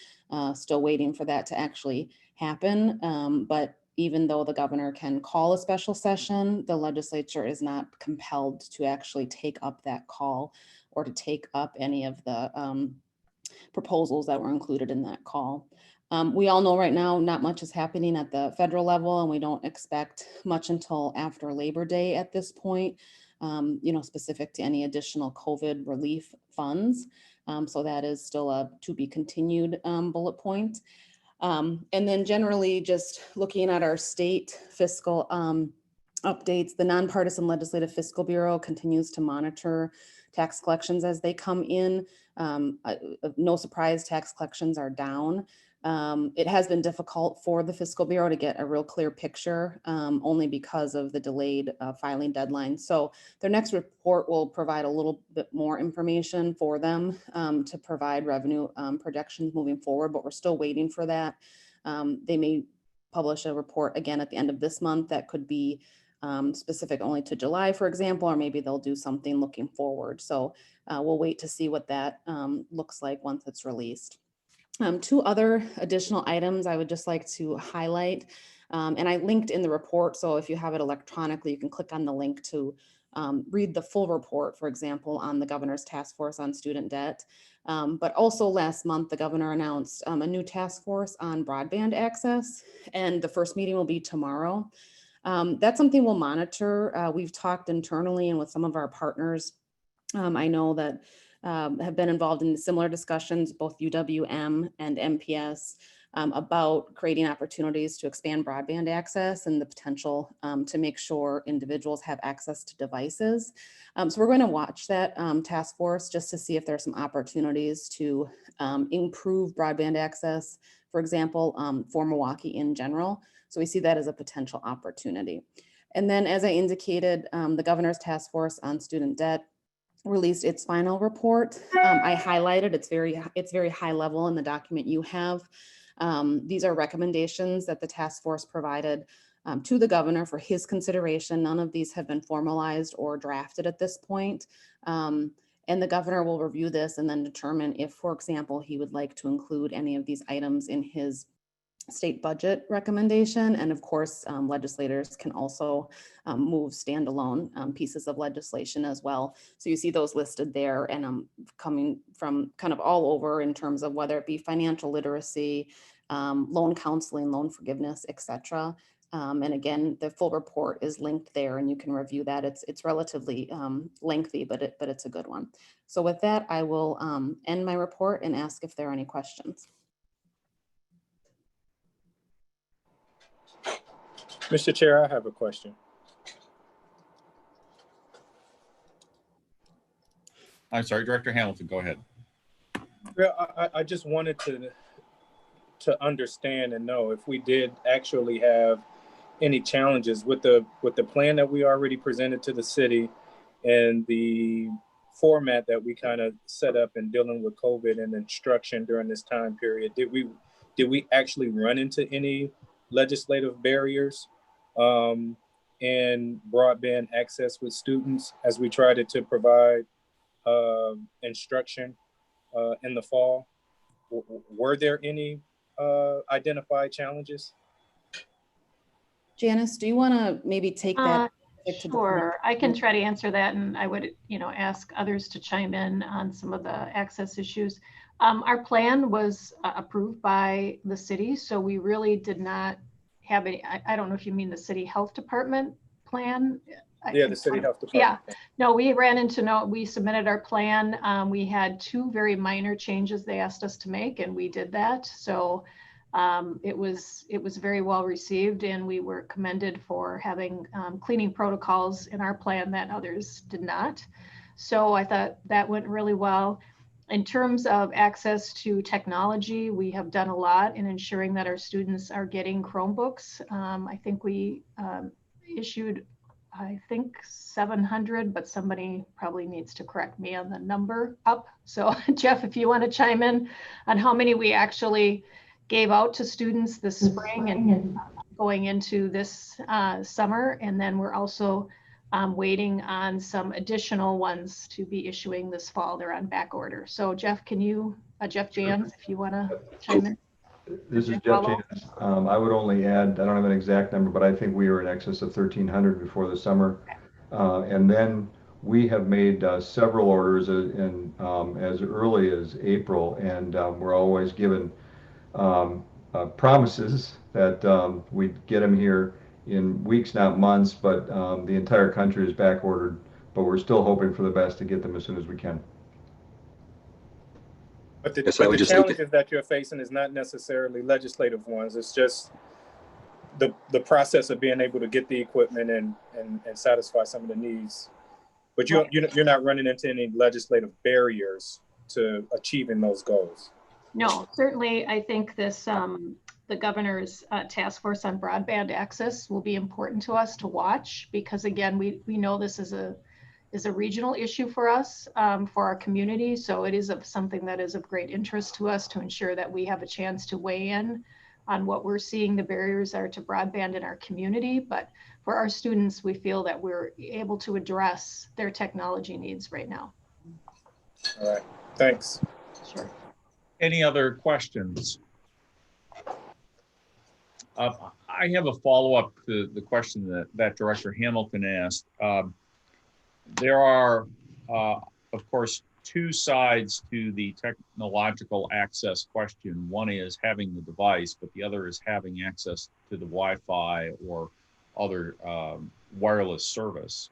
S14: Still waiting for that to actually happen. But even though the governor can call a special session, the legislature is not compelled to actually take up that call or to take up any of the proposals that were included in that call. We all know right now not much is happening at the federal level, and we don't expect much until after Labor Day at this point, specific to any additional COVID relief funds. So that is still a to be continued bullet point. And then generally just looking at our state fiscal updates, the Nonpartisan Legislative Fiscal Bureau continues to monitor tax collections as they come in. No surprise, tax collections are down. It has been difficult for the Fiscal Bureau to get a real clear picture only because of the delayed filing deadline. So their next report will provide a little bit more information for them to provide revenue projections moving forward, but we're still waiting for that. They may publish a report again at the end of this month that could be specific only to July, for example, or maybe they'll do something looking forward. So we'll wait to see what that looks like once it's released. Two other additional items I would just like to highlight, and I linked in the report, so if you have it electronically, you can click on the link to read the full report, for example, on the governor's task force on student debt. But also last month, the governor announced a new task force on broadband access, and the first meeting will be tomorrow. That's something we'll monitor. We've talked internally and with some of our partners. I know that have been involved in similar discussions, both UWM and MPS, about creating opportunities to expand broadband access and the potential to make sure individuals have access to devices. So we're going to watch that task force just to see if there's some opportunities to improve broadband access, for example, for Milwaukee in general. So we see that as a potential opportunity. And then, as I indicated, the governor's task force on student debt released its final report. I highlighted, it's very high level in the document you have. These are recommendations that the task force provided to the governor for his consideration. None of these have been formalized or drafted at this point. And the governor will review this and then determine if, for example, he would like to include any of these items in his state budget recommendation. And of course, legislators can also move standalone pieces of legislation as well. So you see those listed there, and coming from kind of all over in terms of whether it be financial literacy, loan counseling, loan forgiveness, etc. And again, the full report is linked there, and you can review that. It's relatively lengthy, but it's a good one. So with that, I will end my report and ask if there are any questions.
S5: Mr. Chair, I have a question.
S2: I'm sorry, Director Hamilton, go ahead.
S5: Yeah, I just wanted to understand and know if we did actually have any challenges with the plan that we already presented to the city and the format that we kind of set up in dealing with COVID and instruction during this time period. Did we actually run into any legislative barriers and broadband access with students as we tried to provide instruction in the fall. Were there any identified challenges?
S14: Janice, do you want to maybe take that?
S8: Sure, I can try to answer that, and I would, ask others to chime in on some of the access issues. Our plan was approved by the city, so we really did not have any. I don't know if you mean the city health department plan.
S5: Yeah, the city health department.
S8: Yeah, no, we submitted our plan. We had 2 very minor changes they asked us to make, and we did that. So it was very well received, and we were commended for having cleaning protocols in our plan that others did not. So I thought that went really well. In terms of access to technology, we have done a lot in ensuring that our students are getting Chromebooks. I think we issued 700, but somebody probably needs to correct me on the number up. So Jeff, if you want to chime in on how many we actually gave out to students this spring and going into this summer. And then we're also waiting on some additional ones to be issuing this fall. They're on back order. So Jeff, can you, Jeff Jans, if you want to chime in?
S15: This is Jeff Jans. I would only add, I don't have an exact number, but I think we were in excess of 1,300 before the summer. And then we have made several orders as early as April, and we're always given promises that we'd get them here in weeks, not months, but the entire country is back ordered, but we're still hoping for the best to get them as soon as we can.
S5: But the challenges that you're facing is not necessarily legislative ones. It's just the process of being able to get the equipment and satisfy some of the needs. But you're not running into any legislative barriers to achieving those goals.
S8: No, certainly. I think this the governor's task force on broadband access will be important to us to watch, because again, we know this is a regional issue for us, for our community. So it is something that is of great interest to us to ensure that we have a chance to weigh in on what we're seeing the barriers are to broadband in our community. But for our students, we feel that we're able to address their technology needs right now.
S5: All right, thanks.
S8: Sure.
S2: Any other questions? I have a follow-up to the question that Director Hamilton asked. There are, of course, 2 sides to the technological access question. One is having the device, but the other is having access to the Wi-Fi or other wireless service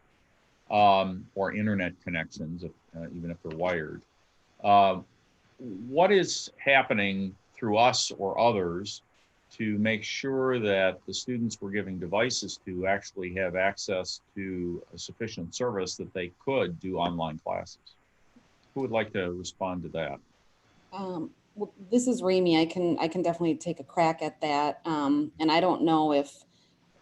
S2: or internet connections, even if they're wired. What is happening through us or others to make sure that the students we're giving devices to actually have access to a sufficient service that they could do online classes? Who would like to respond to that?
S14: Well, this is Remy. I can definitely take a crack at that. And I don't know if,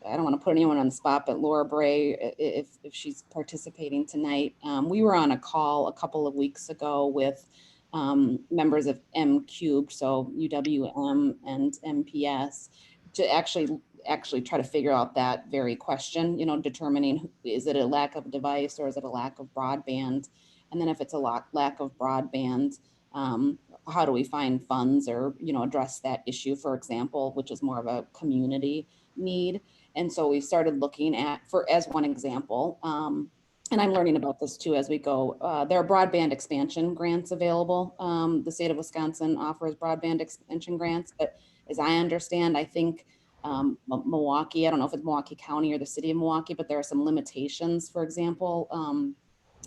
S14: I don't want to put anyone on the spot, but Laura Bray, if she's participating tonight. We were on a call a couple of weeks ago with members of M Cubed, so UWM and MPS, to actually try to figure out that very question, determining, is it a lack of device or is it a lack of broadband? And then if it's a lack of broadband, how do we find funds or, address that issue, for example, which is more of a community need. And so we started looking at, as one example, and I'm learning about this too as we go. There are broadband expansion grants available. The state of Wisconsin offers broadband expansion grants, but as I understand, I think Milwaukee, I don't know if it's Milwaukee County or the city of Milwaukee, but there are some limitations, for example,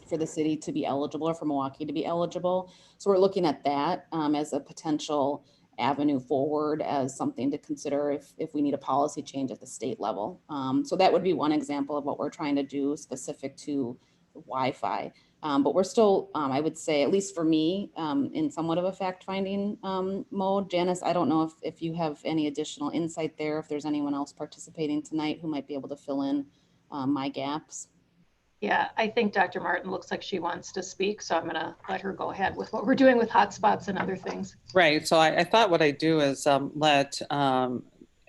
S14: for the city to be eligible or for Milwaukee to be eligible. So we're looking at that as a potential avenue forward, as something to consider if we need a policy change at the state level. So that would be one example of what we're trying to do specific to Wi-Fi. But we're still, I would say, at least for me, in somewhat of a fact-finding mode. Janice, I don't know if you have any additional insight there, if there's anyone else participating tonight who might be able to fill in my gaps.
S8: Yeah, I think Dr. Martin looks like she wants to speak, so I'm going to let her go ahead with what we're doing with hotspots and other things.
S9: Right. So I thought what I'd do is let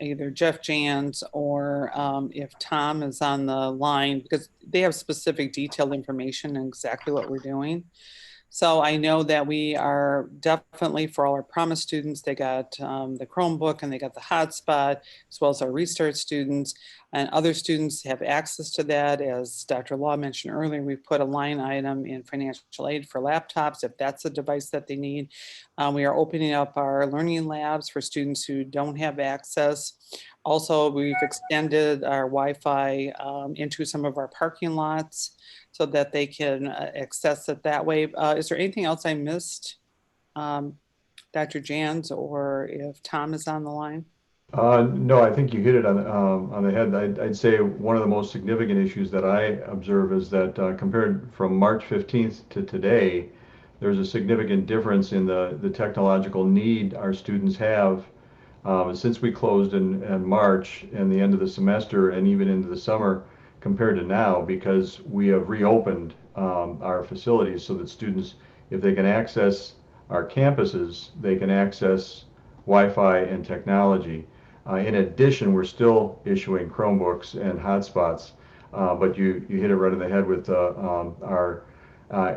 S9: either Jeff Jans or if Tom is on the line, because they have specific detailed information and exactly what we're doing. So I know that we are definitely, for all our Promise students, they got the Chromebook and they got the hotspot, as well as our Restart students. And other students have access to that. As Dr. Law mentioned earlier, we put a line item in financial aid for laptops, if that's a device that they need. We are opening up our learning labs for students who don't have access. Also, we've extended our Wi-Fi into some of our parking lots so that they can access it that way. Is there anything else I missed, Dr. Jans, or if Tom is on the line?
S15: No, I think you hit it on the head. I'd say one of the most significant issues that I observe is that compared from March 15th to today, there's a significant difference in the technological need our students have since we closed in March and the end of the semester and even into the summer compared to now, because we have reopened our facilities so that students, if they can access our campuses, they can access Wi-Fi and technology. In addition, we're still issuing Chromebooks and hotspots, but you hit it right on the head with our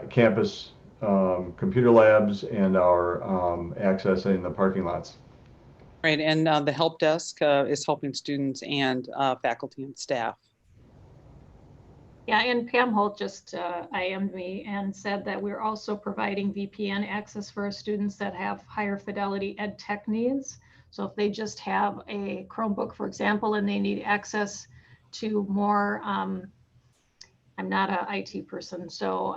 S15: campus computer labs and our accessing the parking lots.
S9: Right, and the help desk is helping students and faculty and staff.
S8: Yeah, and Pam Holt just IM'd me and said that we're also providing VPN access for our students that have higher fidelity ed tech needs. So if they just have a Chromebook, for example, and they need access to more, I'm not an IT person, so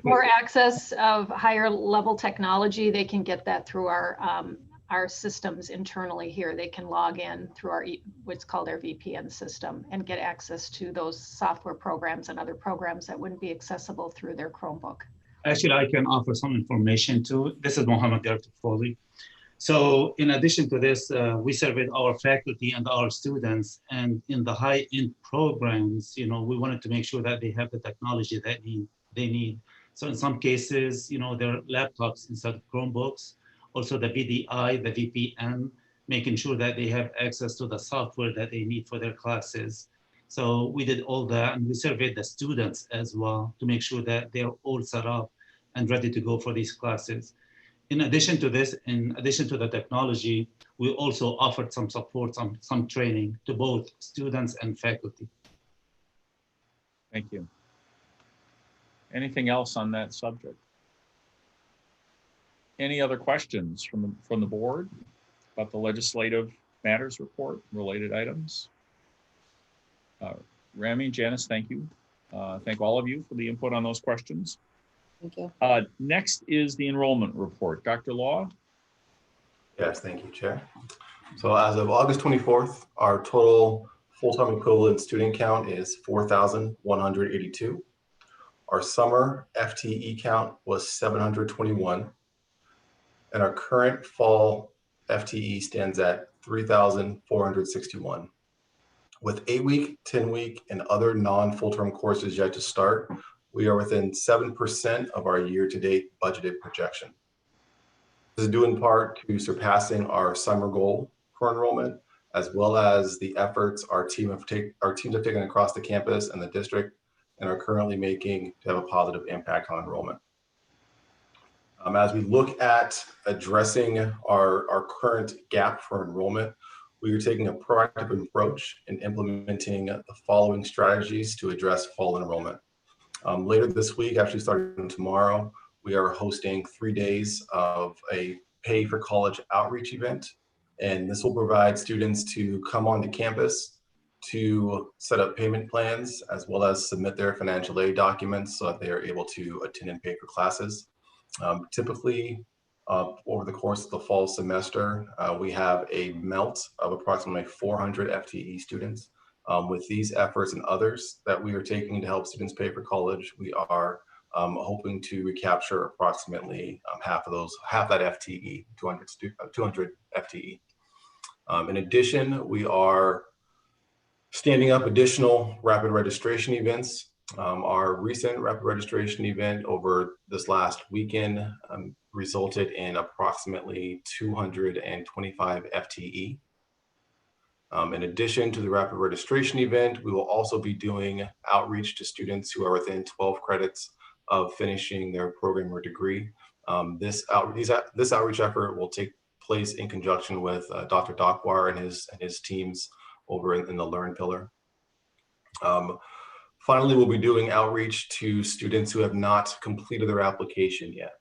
S8: more access of higher level technology, they can get that through our systems internally here. They can log in through our what's called our VPN system and get access to those software programs and other programs that wouldn't be accessible through their Chromebook.
S16: Actually, I can offer some information too. This is Mohammed Director Foley. So in addition to this, we surveyed our faculty and our students, and in the high-end programs, we wanted to make sure that they have the technology that they need. So in some cases, their laptops instead of Chromebooks, also the VDI, the VPN, making sure that they have access to the software that they need for their classes. So we did all that, and we surveyed the students as well to make sure that they're all set up and ready to go for these classes. In addition to this, in addition to the technology, we also offered some support, some training to both students and faculty.
S2: Thank you. Anything else on that subject? Any other questions from the board about the legislative matters report, related items? Rami, Janice, thank you. Thank all of you for the input on those questions.
S14: Thank you.
S2: Next is the enrollment report. Dr. Law?
S10: Yes, thank you, Chair. So as of August 24th, our total full-time equivalent student count is 4,182. Our summer FTE count was 721. And our current fall FTE stands at 3,461. With 8-week, 10-week, and other non-full-term courses yet to start, we are within 7% of our year-to-date budgeted projection. This is due in part to surpassing our summer goal for enrollment, as well as the efforts our teams have taken across the campus and the district and are currently making to have a positive impact on enrollment. As we look at addressing our current gap for enrollment, we are taking a proactive approach in implementing the following strategies to address fall enrollment. Later this week, actually starting tomorrow, we are hosting 3 days of a Pay for College outreach event. And this will provide students to come onto campus to set up payment plans, as well as submit their financial aid documents so that they are able to attend and pay for classes. Typically, over the course of the fall semester, we have a melt of approximately 400 FTE students. With these efforts and others that we are taking to help students pay for college, we are hoping to recapture approximately half that FTE, 200 FTE. In addition, we are standing up additional rapid registration events. Our recent rapid registration event over this last weekend resulted in approximately 225 FTE. In addition to the rapid registration event, we will also be doing outreach to students who are within 12 credits of finishing their program or degree. This outreach effort will take place in conjunction with Dr. Dockwar and his teams over in the Learn pillar. Finally, we'll be doing outreach to students who have not completed their application yet.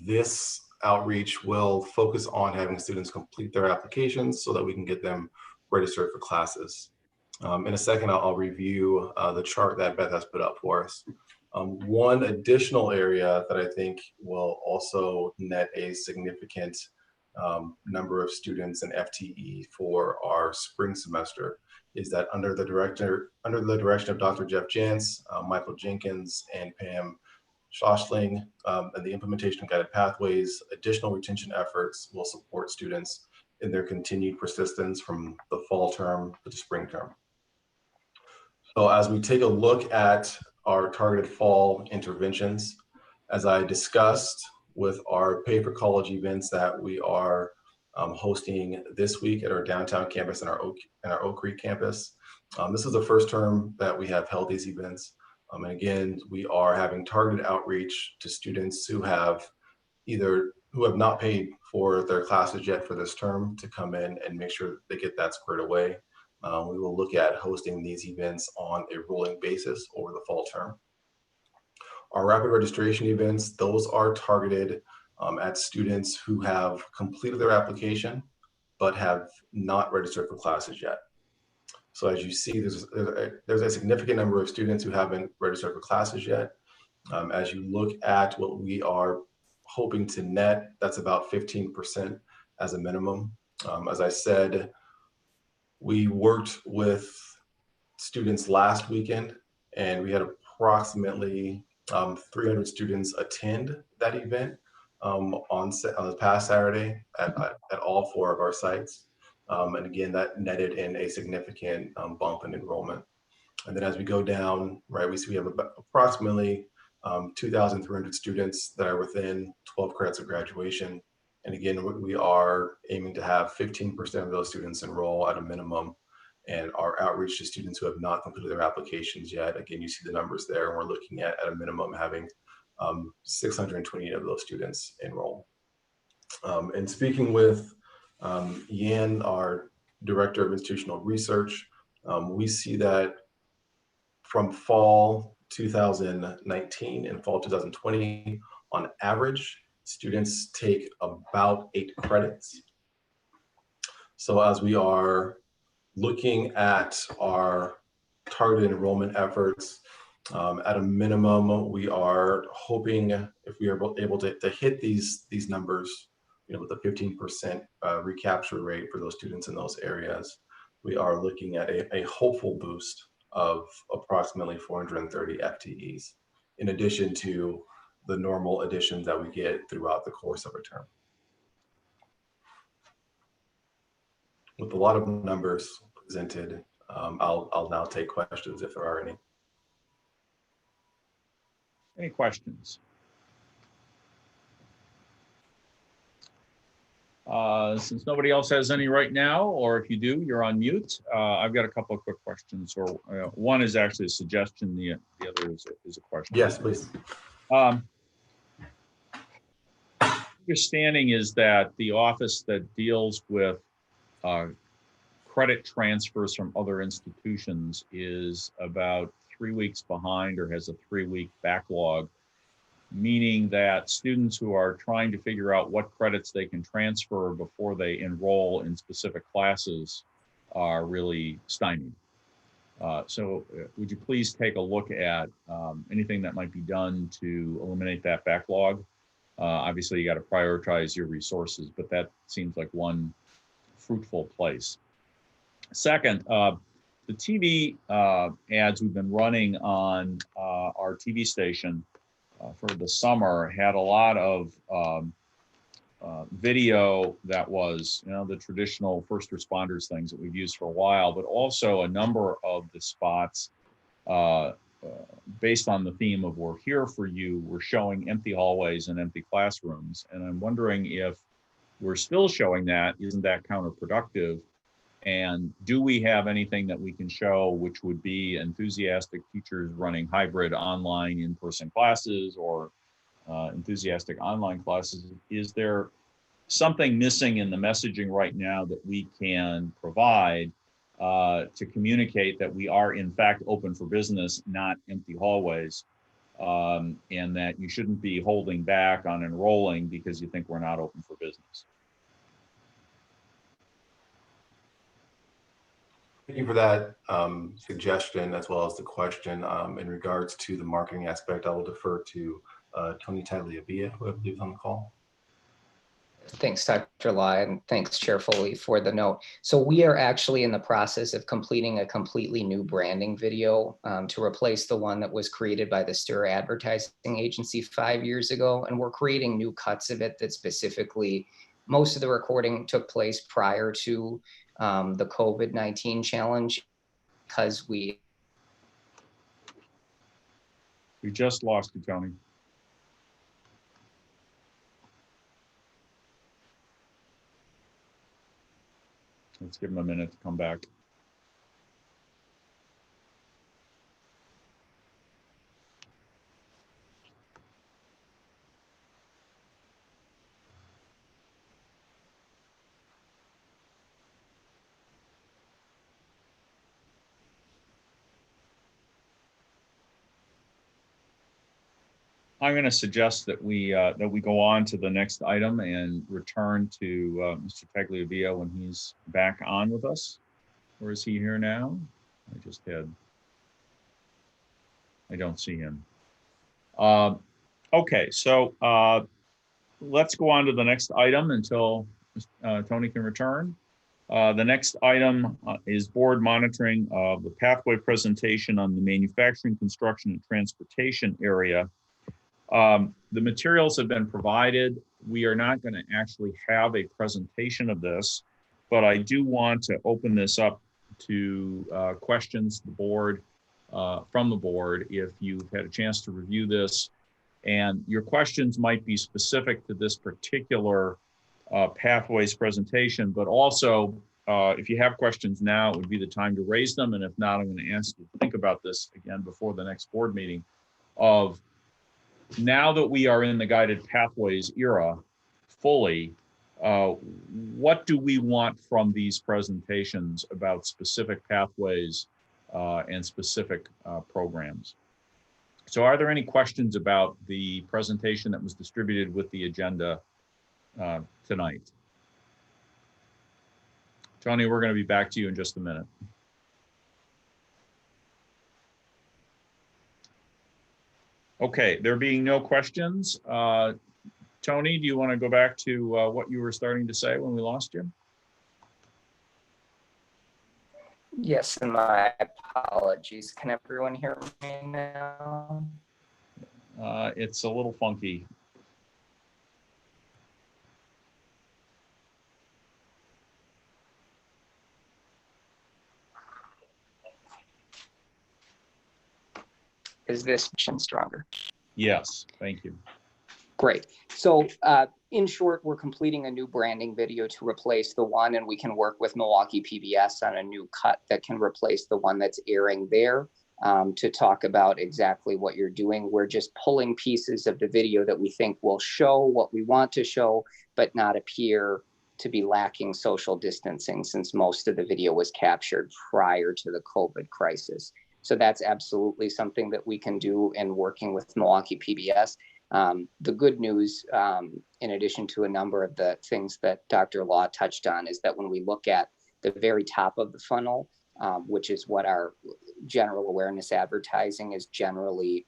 S10: This outreach will focus on having students complete their applications so that we can get them registered for classes. In a second, I'll review the chart that Beth has put up for us. One additional area that I think will also net a significant number of students in FTE for our spring semester is that under the direction of Dr. Jeff Jantz, Michael Jenkins, and Pam Schoschling, and the implementation of guided pathways, additional retention efforts will support students in their continued persistence from the fall term to the spring term. So as we take a look at our targeted fall interventions, as I discussed with our Pay for College events that we are hosting this week at our downtown campus and our Oak Creek campus. This is the first term that we have held these events. And again, we are having targeted outreach to students who have not paid for their classes yet for this term to come in and make sure they get that squared away. We will look at hosting these events on a rolling basis over the fall term. Our rapid registration events, those are targeted at students who have completed their application, but have not registered for classes yet. So as you see, there's a significant number of students who haven't registered for classes yet. As you look at what we are hoping to net, that's about 15% as a minimum. As I said, we worked with students last weekend, and we had approximately 300 students attend that event on this past Saturday at all 4 of our sites. And again, that netted in a significant bump in enrollment. And then as we go down, right, we have about approximately 2,300 students that are within 12 credits of graduation. And again, we are aiming to have 15% of those students enroll at a minimum. And our outreach to students who have not completed their applications yet, again, you see the numbers there, and we're looking at a minimum having 628 of those students enroll. And speaking with Yan, our Director of Institutional Research, we see that from fall 2019 and fall 2020, on average, students take about 8 credits. So as we are looking at our targeted enrollment efforts, at a minimum, we are hoping if we are able to hit these numbers, with a 15% recapture rate for those students in those areas, we are looking at a hopeful boost of approximately 430 FTEs, in addition to the normal additions that we get throughout the course of a term. With a lot of numbers presented, I'll now take questions if there are any.
S2: Any questions? Since nobody else has any right now, or if you do, you're on mute. I've got a couple of quick questions, or one is actually a suggestion, the other is a question.
S10: Yes, please.
S2: Understanding is that the office that deals with credit transfers from other institutions is about 3 weeks behind, or has a 3-week backlog, meaning that students who are trying to figure out what credits they can transfer before they enroll in specific classes are really stymied. So would you please take a look at anything that might be done to eliminate that backlog? Obviously, you got to prioritize your resources, but that seems like one fruitful place. Second, the TV ads we've been running on our TV station for the summer had a lot of video that was, the traditional first responders things that we've used for a while, but also a number of the spots based on the theme of "We're Here for You." We're showing empty hallways and empty classrooms, and I'm wondering if we're still showing that, isn't that counterproductive? And do we have anything that we can show which would be enthusiastic teachers running hybrid online in-person classes or enthusiastic online classes? Is there something missing in the messaging right now that we can provide to communicate that we are in fact open for business, not empty hallways, and that you shouldn't be holding back on enrolling because you think we're not open for business?
S10: Thank you for that suggestion as well as the question. In regards to the marketing aspect, I will defer to Tony Tagliavia, who I believe is on the call.
S17: Thanks, Dr. Law, and thanks, Chair Foley, for the note. So we are actually in the process of completing a completely new branding video to replace the one that was created by the Stir Advertising Agency 5 years ago. And we're creating new cuts of it that specifically, most of the recording took place prior to the COVID-19 challenge, because we
S2: just lost you, Tony. Let's give him a minute to come back. I'm going to suggest that we go on to the next item and return to Mr. Tagliavia when he's back on with us. Or is he here now? I don't see him. Okay, so let's go on to the next item until Tony can return. The next item is board monitoring of the pathway presentation on the manufacturing, construction, and transportation area. The materials have been provided. We are not going to actually have a presentation of this, but I do want to open this up to questions the board, from the board, if you've had a chance to review this. And your questions might be specific to this particular pathways presentation, but also if you have questions now, it would be the time to raise them. And if not, I'm going to ask you to think about this again before the next board meeting of, now that we are in the guided pathways era fully, what do we want from these presentations about specific pathways and specific programs? So are there any questions about the presentation that was distributed with the agenda tonight? Tony, we're going to be back to you in just a minute. Okay, there being no questions, Tony, do you want to go back to what you were starting to say when we lost you?
S17: Yes, and my apologies. Can everyone hear me now?
S2: It's a little funky.
S17: Is this stronger?
S2: Yes, thank you.
S17: Great. So in short, we're completing a new branding video to replace the one, and we can work with Milwaukee PBS on a new cut that can replace the one that's airing there to talk about exactly what you're doing. We're just pulling pieces of the video that we think will show what we want to show, but not appear to be lacking social distancing, since most of the video was captured prior to the COVID crisis. So that's absolutely something that we can do in working with Milwaukee PBS. The good news, in addition to a number of the things that Dr. Law touched on, is that when we look at the very top of the funnel, which is what our general awareness advertising is generally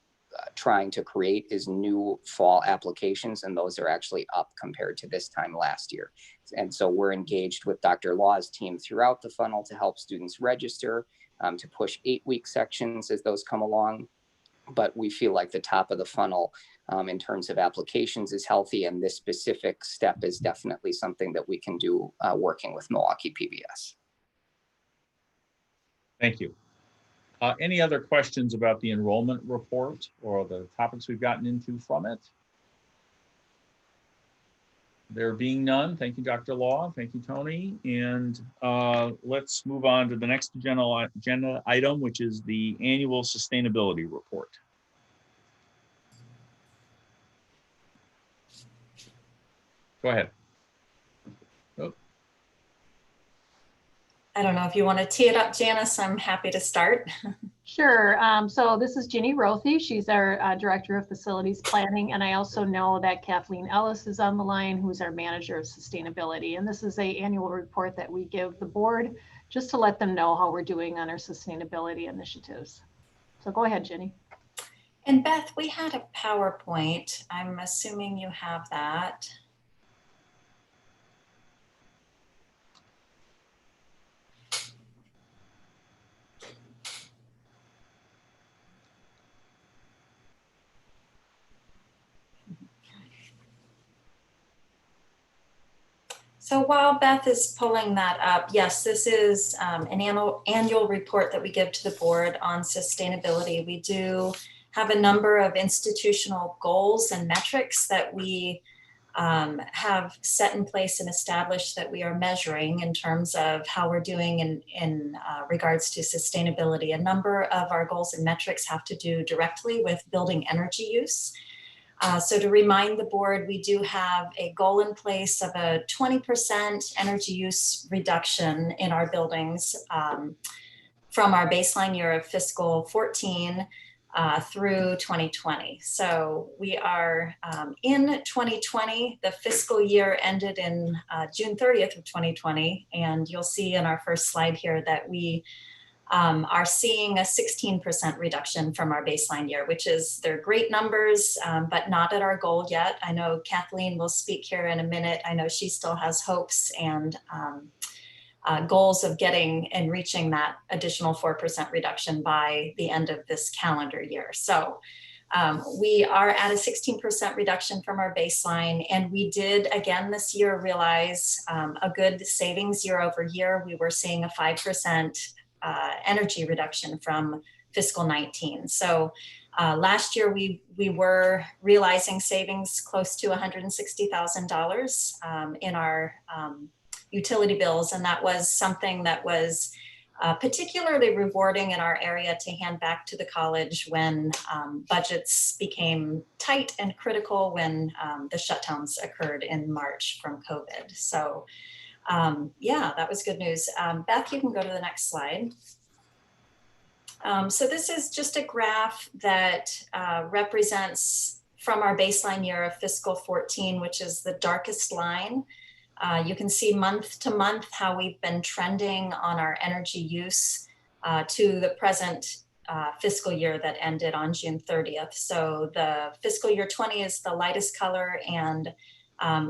S17: trying to create, is new fall applications, and those are actually up compared to this time last year. And so we're engaged with Dr. Law's team throughout the funnel to help students register, to push 8-week sections as those come along. But we feel like the top of the funnel in terms of applications is healthy, and this specific step is definitely something that we can do working with Milwaukee PBS.
S2: Thank you. Any other questions about the enrollment report or the topics we've gotten into from it? There being none, thank you, Dr. Law. Thank you, Tony. And let's move on to the next agenda item, which is the annual sustainability report. Go ahead. Oh.
S18: I don't know if you want to tee it up, Janice. I'm happy to start.
S8: Sure. So this is Ginny Rothy. She's our Director of Facilities Planning. And I also know that Kathleen Ellis is on the line, who's our Manager of Sustainability. And this is an annual report that we give the board just to let them know how we're doing on our sustainability initiatives. So go ahead, Ginny.
S18: And Beth, we had a PowerPoint. I'm assuming you have that. So while Beth is pulling that up, yes, this is an annual report that we give to the board on sustainability. We do have a number of institutional goals and metrics that we have set in place and established that we are measuring in terms of how we're doing in regards to sustainability. A number of our goals and metrics have to do directly with building energy use. So to remind the board, we do have a goal in place of a 20% energy use reduction in our buildings from our baseline year of fiscal 14 through 2020. So we are in 2020, the fiscal year ended in June 30th of 2020. And you'll see in our first slide here that we are seeing a 16% reduction from our baseline year, which is, they're great numbers, but not at our goal yet. I know Kathleen will speak here in a minute. I know she still has hopes and goals of getting and reaching that additional 4% reduction by the end of this calendar year. So we are at a 16% reduction from our baseline. And we did, again, this year realize a good savings year over year. We were seeing a 5% energy reduction from fiscal 19. So last year we were realizing savings close to $160,000 in our utility bills. And that was something that was particularly rewarding in our area to hand back to the college when budgets became tight and critical when the shutdowns occurred in March from COVID. So yeah, that was good news. Beth, you can go to the next slide. So this is just a graph that represents from our baseline year of fiscal 14, which is the darkest line. You can see month to month how we've been trending on our energy use to the present fiscal year that ended on June 30th. So the fiscal year 20 is the lightest color, and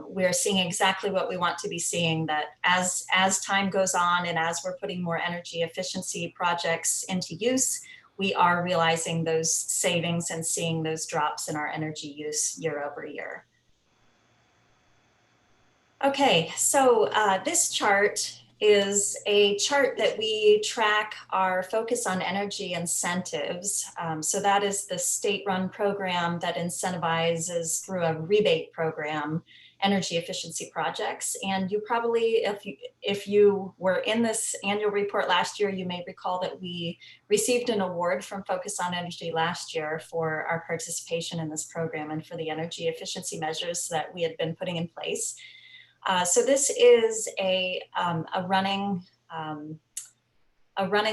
S18: we're seeing exactly what we want to be seeing, that as time goes on and as we're putting more energy efficiency projects into use, we are realizing those savings and seeing those drops in our energy use year over year. Okay, so this chart is a chart that we track our focus on energy incentives. So that is the state-run program that incentivizes through a rebate program energy efficiency projects. And you probably, if you were in this annual report last year, you may recall that we received an award from Focus on Energy last year for our participation in this program and for the energy efficiency measures that we had been putting in place. So this is a running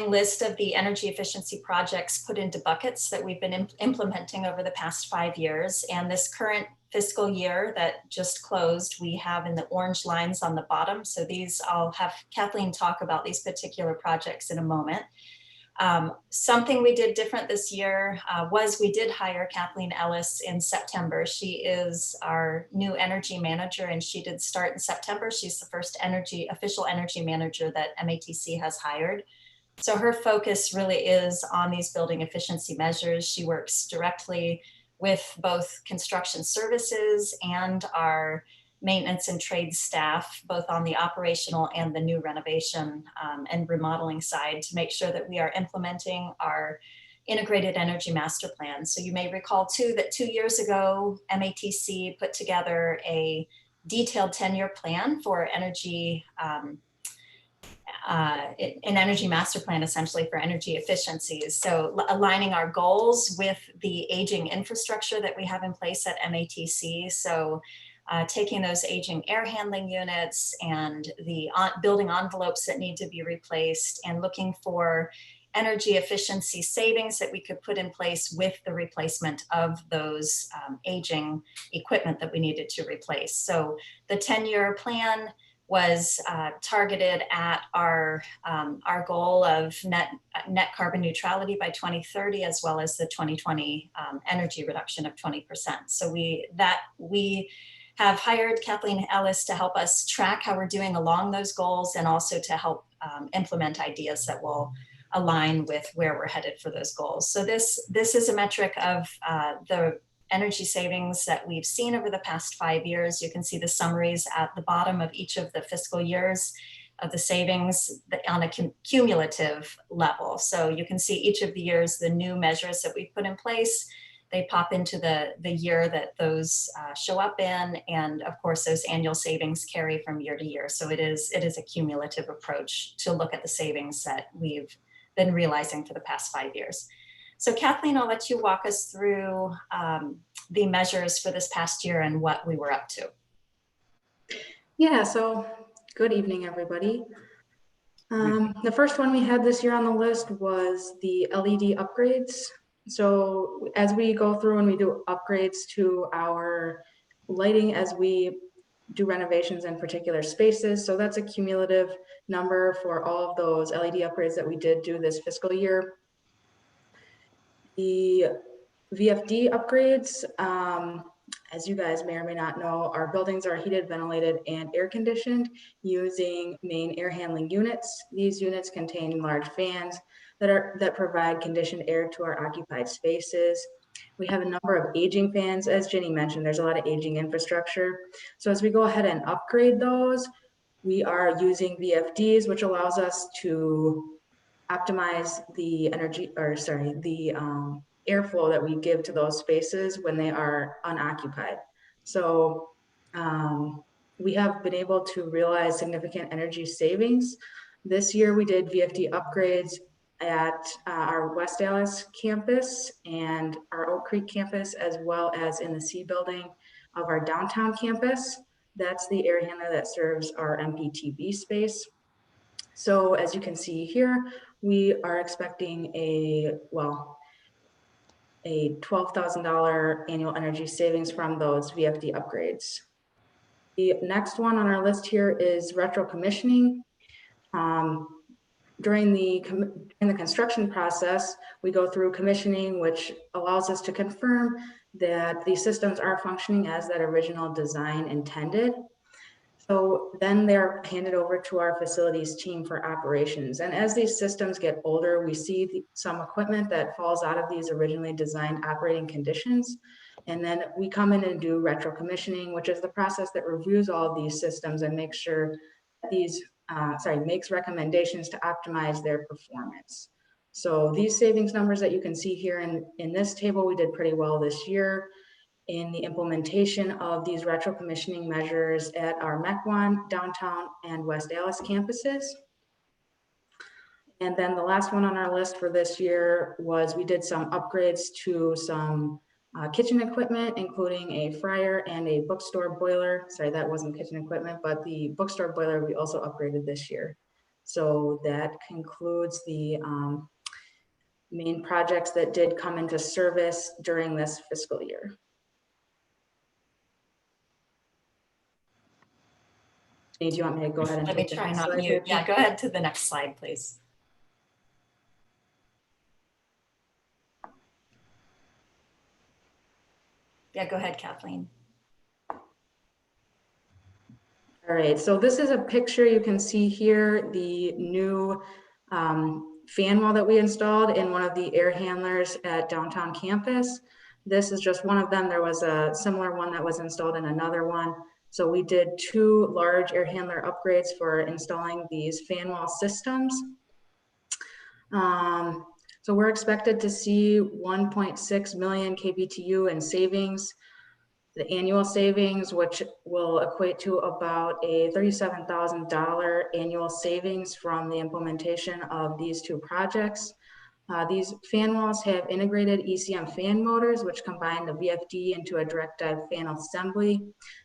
S18: list of the energy efficiency projects put into buckets that we've been implementing over the past 5 years. And this current fiscal year that just closed, we have in the orange lines on the bottom. So these, I'll have Kathleen talk about these particular projects in a moment. Something we did different this year was we did hire Kathleen Ellis in September. She is our new energy manager, and she did start in September. She's the first official energy manager that MATC has hired. So her focus really is on these building efficiency measures. She works directly with both construction services and our maintenance and trade staff, both on the operational and the new renovation and remodeling side, to make sure that we are implementing our integrated energy master plan. So you may recall too that 2 years ago, MATC put together a detailed 10-year plan for energy, an energy master plan essentially for energy efficiencies. So aligning our goals with the aging infrastructure that we have in place at MATC. So taking those aging air handling units and the building envelopes that need to be replaced and looking for energy efficiency savings that we could put in place with the replacement of those aging equipment that we needed to replace. So the 10-year plan was targeted at our goal of net carbon neutrality by 2030, as well as the 2020 energy reduction of 20%. So we have hired Kathleen Ellis to help us track how we're doing along those goals, and also to help implement ideas that will align with where we're headed for those goals. So this is a metric of the energy savings that we've seen over the past 5 years. You can see the summaries at the bottom of each of the fiscal years of the savings on a cumulative level. So you can see each of the years, the new measures that we put in place, they pop into the year that those show up in. And of course, those annual savings carry from year to year. So it is a cumulative approach to look at the savings that we've been realizing for the past 5 years. So Kathleen, I'll let you walk us through the measures for this past year and what we were up to.
S19: Yeah, so good evening, everybody. The first one we had this year on the list was the LED upgrades. So as we go through and we do upgrades to our lighting, as we do renovations in particular spaces, so that's a cumulative number for all of those LED upgrades that we did do this fiscal year. The VFD upgrades, as you guys may or may not know, our buildings are heated, ventilated, and air conditioned using main air handling units. These units contain large fans that provide conditioned air to our occupied spaces. We have a number of aging fans. As Jenny mentioned, there's a lot of aging infrastructure. So as we go ahead and upgrade those, we are using VFDs, which allows us to optimize the airflow that we give to those spaces when they are unoccupied. So we have been able to realize significant energy savings. This year we did VFD upgrades at our West Dallas campus and our Oak Creek campus, as well as in the C building of our downtown campus. That's the air handler that serves our MPTB space. So as you can see here, we are expecting a $12,000 annual energy savings from those VFD upgrades. The next one on our list here is retro commissioning. During the construction process, we go through commissioning, which allows us to confirm that the systems are functioning as that original design intended. So then they're handed over to our facilities team for operations. And as these systems get older, we see some equipment that falls out of these originally designed operating conditions. And then we come in and do retro commissioning, which is the process that reviews all of these systems and makes sure these, makes recommendations to optimize their performance. So these savings numbers that you can see here in this table, we did pretty well this year in the implementation of these retro commissioning measures at our Mequon, downtown, and West Dallas campuses. And then the last one on our list for this year was we did some upgrades to some kitchen equipment, including a fryer and a bookstore boiler. Sorry, that wasn't kitchen equipment, but the bookstore boiler we also upgraded this year. So that concludes the main projects that did come into service during this fiscal year. Do you want me to go ahead and
S18: let me try not mute? Yeah, go ahead to the next slide, please. Yeah, go ahead, Kathleen.
S19: All right, so this is a picture you can see here, the new fan wall that we installed in one of the air handlers at downtown campus. This is just one of them. There was a similar one that was installed in another one. So we did 2 large air handler upgrades for installing these fan wall systems. So we're expected to see 1.6 million kBTU in savings The annual savings, which will equate to about a $37,000 annual savings from the implementation of these two projects. These fan walls have integrated ECM fan motors, which combine the VFD into a direct drive fan assembly.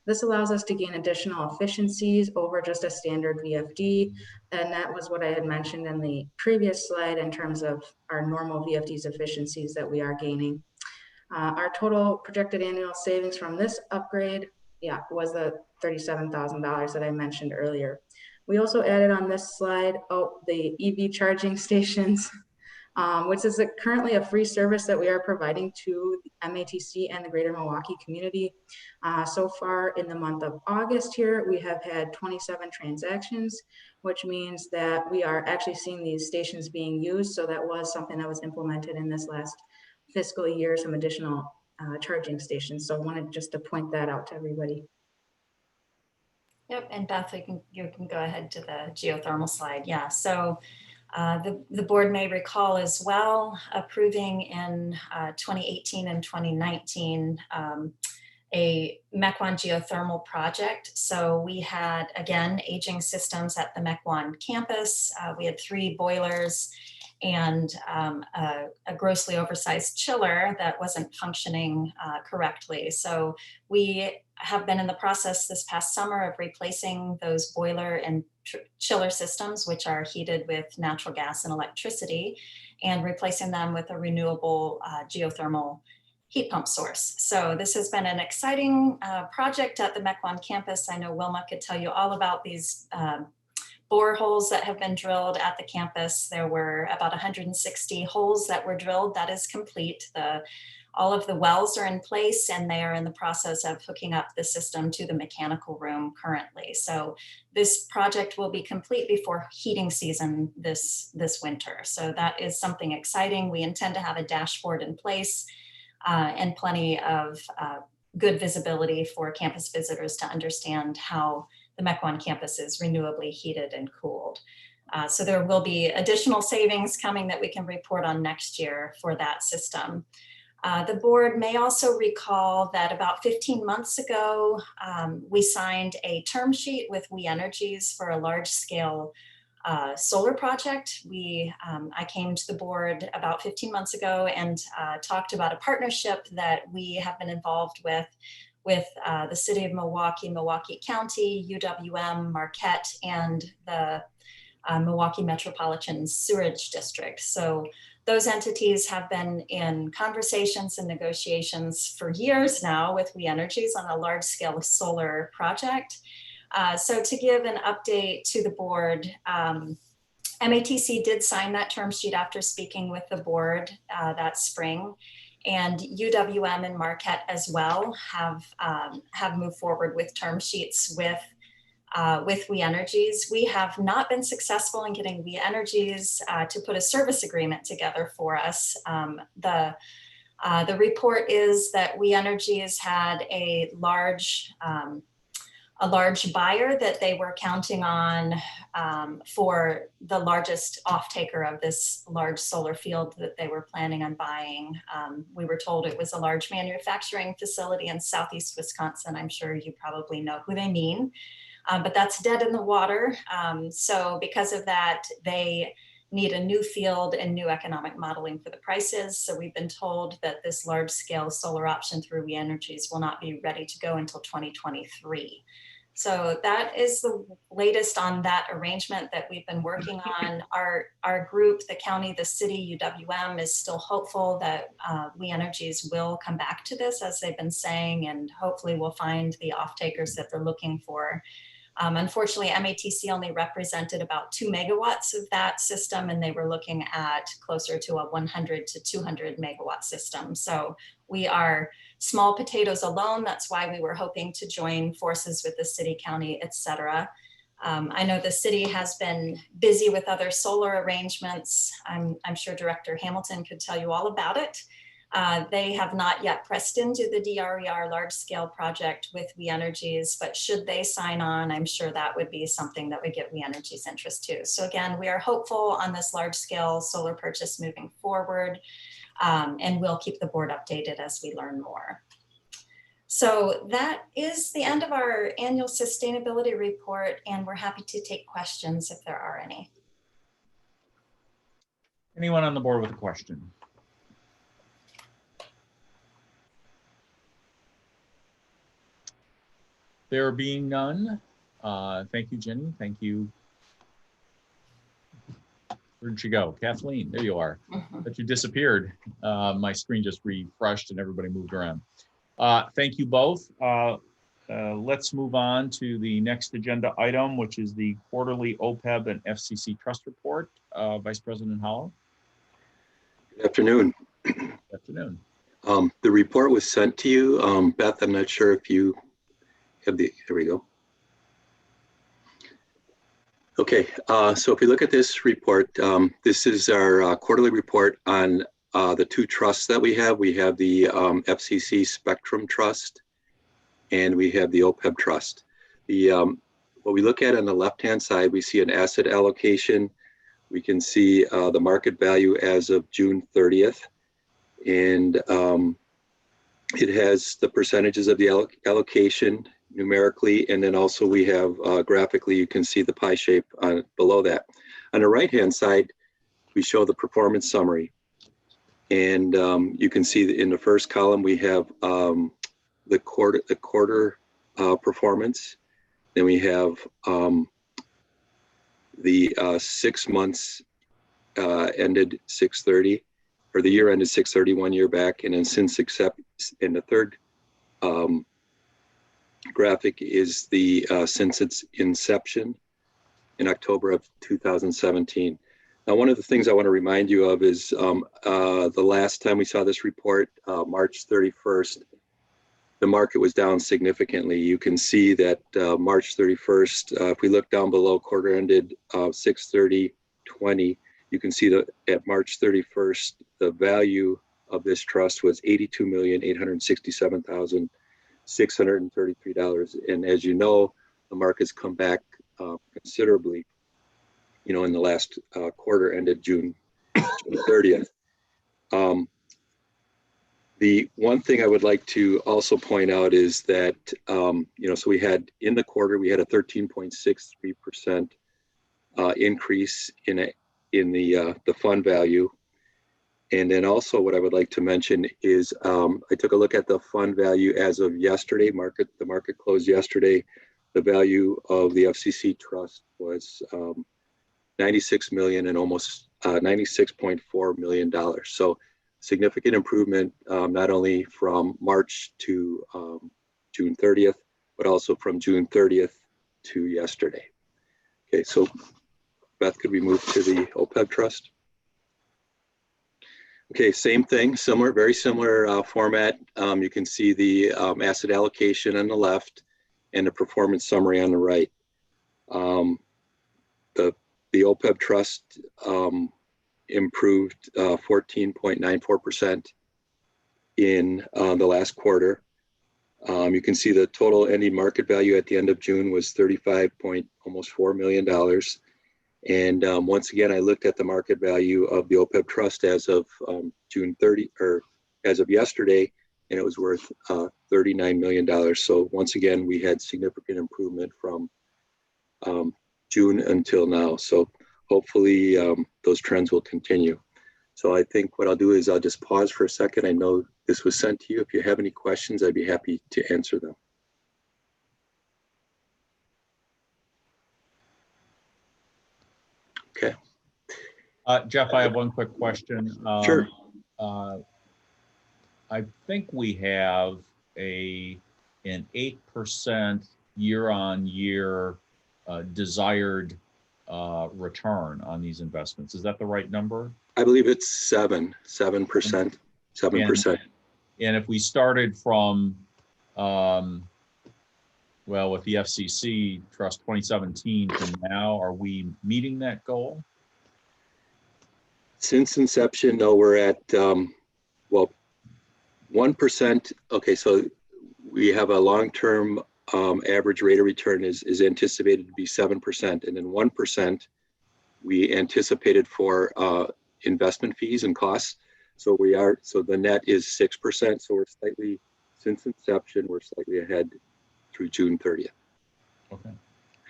S19: This allows us to gain additional efficiencies over just a standard VFD. And that was what I had mentioned in the previous slide in terms of our normal VFD's efficiencies that we are gaining. Our total projected annual savings from this upgrade, was the $37,000 that I mentioned earlier. We also added on this slide, the EV charging stations, which is currently a free service that we are providing to the MATC and the greater Milwaukee community. So far in the month of August here, we have had 27 transactions, which means that we are actually seeing these stations being used. So that was something that was implemented in this last fiscal year, some additional charging stations. So I wanted just to point that out to everybody.
S18: Yep, and Beth, you can go ahead to the geothermal slide. Yeah, so the board may recall as well approving in 2018 and 2019 a Mequon geothermal project. So we had, again, aging systems at the Mequon campus. We had 3 boilers and a grossly oversized chiller that wasn't functioning correctly. So we have been in the process this past summer of replacing those boiler and chiller systems, which are heated with natural gas and electricity, and replacing them with a renewable geothermal heat pump source. So this has been an exciting project at the Mequon campus. I know Wilma could tell you all about these boreholes that have been drilled at the campus. There were about 160 holes that were drilled. That is complete. All of the wells are in place, and they are in the process of hooking up the system to the mechanical room currently. So this project will be complete before heating season this winter. So that is something exciting. We intend to have a dashboard in place and plenty of good visibility for campus visitors to understand how the Mequon campus is renewably heated and cooled. So there will be additional savings coming that we can report on next year for that system. The board may also recall that about 15 months ago, we signed a term sheet with We Energies for a large-scale solar project. I came to the board about 15 months ago and talked about a partnership that we have been involved with the city of Milwaukee, Milwaukee County, UWM, Marquette, and the Milwaukee Metropolitan Sewerage District. So those entities have been in conversations and negotiations for years now with We Energies on a large-scale solar project. So to give an update to the board, MATC did sign that term sheet after speaking with the board that spring. And UWM and Marquette as well have moved forward with term sheets with We Energies. We have not been successful in getting We Energies to put a service agreement together for us. The report is that We Energies had a large buyer that they were counting on for the largest off-taker of this large solar field that they were planning on buying. We were told it was a large manufacturing facility in Southeast Wisconsin. I'm sure you probably know who they mean, but that's dead in the water. So because of that, they need a new field and new economic modeling for the prices. So we've been told that this large-scale solar option through We Energies will not be ready to go until 2023. So that is the latest on that arrangement that we've been working on. Our group, the county, the city, UWM is still hopeful that We Energies will come back to this, as they've been saying, and hopefully we'll find the off-takers that they're looking for. Unfortunately, MATC only represented about 2 megawatts of that system, and they were looking at closer to a 100 to 200 megawatt system. So we are small potatoes alone. That's why we were hoping to join forces with the city, county, et cetera. I know the city has been busy with other solar arrangements. I'm sure Director Hamilton could tell you all about it. They have not yet pressed into the DRER large-scale project with We Energies, but should they sign on, I'm sure that would be something that would get We Energies' interest too. So again, we are hopeful on this large-scale solar purchase moving forward, and we'll keep the board updated as we learn more. So that is the end of our annual sustainability report, and we're happy to take questions if there are any.
S2: Anyone on the board with a question? There being none, thank you, Jenny. Thank you. Where'd you go? Kathleen, there you are. But you disappeared. My screen just refreshed and everybody moved around. Thank you both. Let's move on to the next agenda item, which is the quarterly OPEB and FCC trust report. Vice President Howell.
S20: Good afternoon.
S2: Good afternoon.
S20: The report was sent to you. Beth, I'm not sure if you have the, here we go. Okay, so if we look at this report, this is our quarterly report on the two trusts that we have. We have the FCC Spectrum Trust and we have the OPEB Trust. What we look at on the left-hand side, we see an asset allocation. We can see the market value as of June 30th. And it has the percentages of the allocation numerically, and then also we have graphically, you can see the pie shape below that. On the right-hand side, we show the performance summary. And you can see that in the first column, we have the quarter performance. Then we have the 6 months ended 6/30, or the year ended 6/30 1 year back. And then since in the third graphic is the since its inception in October of 2017. Now, one of the things I want to remind you of is the last time we saw this report, March 31st, the market was down significantly. You can see that March 31st, if we look down below quarter ended 6/30/20, you can see that at March 31st, the value of this trust was $82,867,633. And as you know, the market's come back considerably, you know, in the last quarter ended June 30th. The one thing I would like to also point out is that, you know, so we had in the quarter, we had a 13.63% increase in the fund value. And then also what I would like to mention is I took a look at the fund value as of yesterday. The market closed yesterday. The value of the FCC trust was $96 million and almost $96.4 million. So significant improvement, not only from March to June 30th, but also from June 30th to yesterday. Okay, so Beth, could we move to the OPEB trust? Okay, same thing, similar, very similar format. You can see the asset allocation on the left and the performance summary on the right. The OPEB trust improved 14.94% in the last quarter. You can see the total ending market value at the end of June was almost $4 million. And once again, I looked at the market value of the OPEB trust as of June 30, or as of yesterday, and it was worth $39 million. So once again, we had significant improvement from June until now. So hopefully those trends will continue. So I think what I'll do is I'll just pause for a second. I know this was sent to you. If you have any questions, I'd be happy to answer them. Okay.
S2: Jeff, I have one quick question.
S20: Sure.
S2: I think we have an 8% year-on-year desired return on these investments. Is that the right number?
S20: I believe it's 7%.
S2: And if we started from, well, with the FCC Trust 2017 to now, are we meeting that goal?
S20: Since inception, no, we're at, well, 1%. Okay, so we have a long-term average rate of return is anticipated to be 7%. And then 1% we anticipated for investment fees and costs. So so the net is 6%. So we're Since inception, we're slightly ahead through June 30th.
S2: Okay.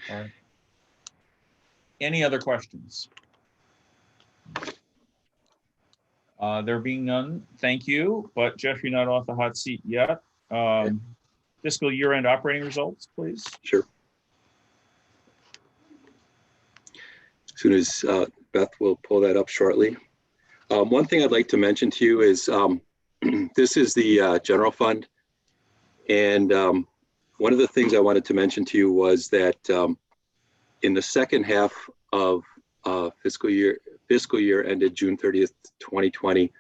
S2: All right. Any other questions? There being none, thank you. But Jeff, you're not off the hot seat yet. Fiscal year-end operating results, please.
S20: Sure. As soon as Beth will pull that up shortly. One thing I'd like to mention to you is this is the general fund. And one of the things I wanted to mention to you was that in the second half of fiscal year ended June 30th, 2020,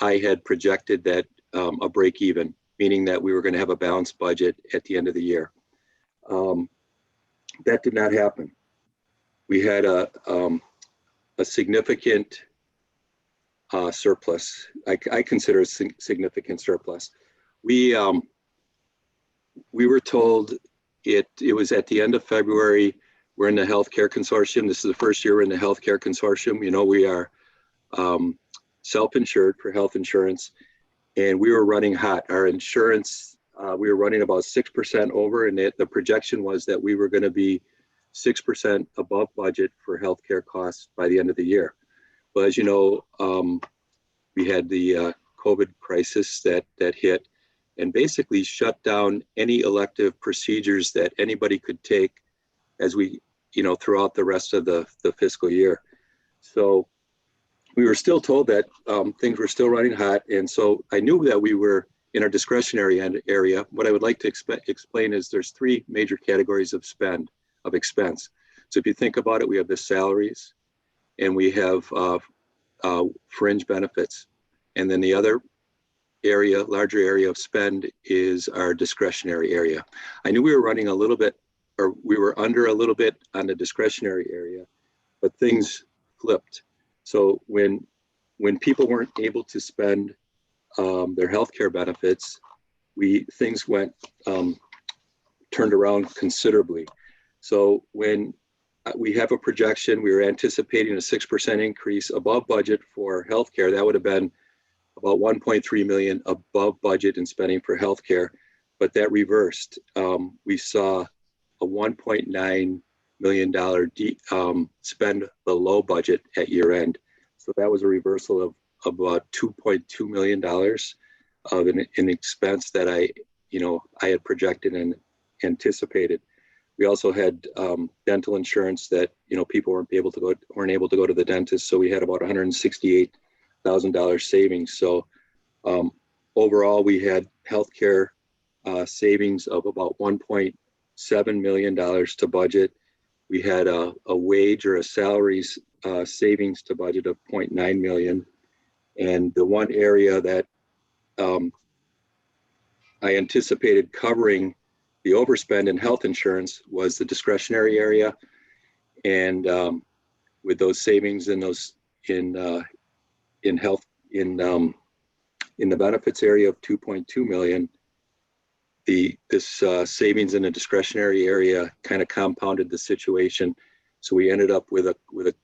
S20: I had projected that a break even, meaning that we were going to have a balanced budget at the end of the year. That did not happen. We had a significant surplus. I consider a significant surplus. We were told it was at the end of February. We're in the healthcare consortium. This is the first year we're in the healthcare consortium. You know, we are self-insured for health insurance, and we were running hot. Our insurance, we were running about 6% over, and the projection was that we were going to be 6% above budget for healthcare costs by the end of the year. Well, as you know, we had the COVID crisis that hit and basically shut down any elective procedures that anybody could take as we, throughout the rest of the fiscal year. So we were still told that things were still running hot. And so I knew that we were in our discretionary area. What I would like to explain is there's three major categories of expense. So if you think about it, we have the salaries and we have fringe benefits. And then the other larger area of spend is our discretionary area. I knew we were running a little bit, or we were under a little bit on the discretionary area, but things flipped. So when people weren't able to spend their healthcare benefits, things turned around considerably. So when we have a projection, we were anticipating a 6% increase above budget for healthcare. That would have been about 1.3 million above budget in spending for healthcare, but that reversed. We saw a $1.9 million spend below budget at year end. So that was a reversal of about $2.2 million of an expense that I had projected and anticipated. We also had dental insurance that people weren't able to go to the dentist, so we had about $168,000 savings. So overall, we had healthcare savings of about $1.7 million to budget. We had a wage or a salaries savings to budget of $0.9 million. And the one area that I anticipated covering the overspend in health insurance was the discretionary area. And with those savings in the benefits area of 2.2 million, this savings in the discretionary area kind of compounded the situation. So we ended up with a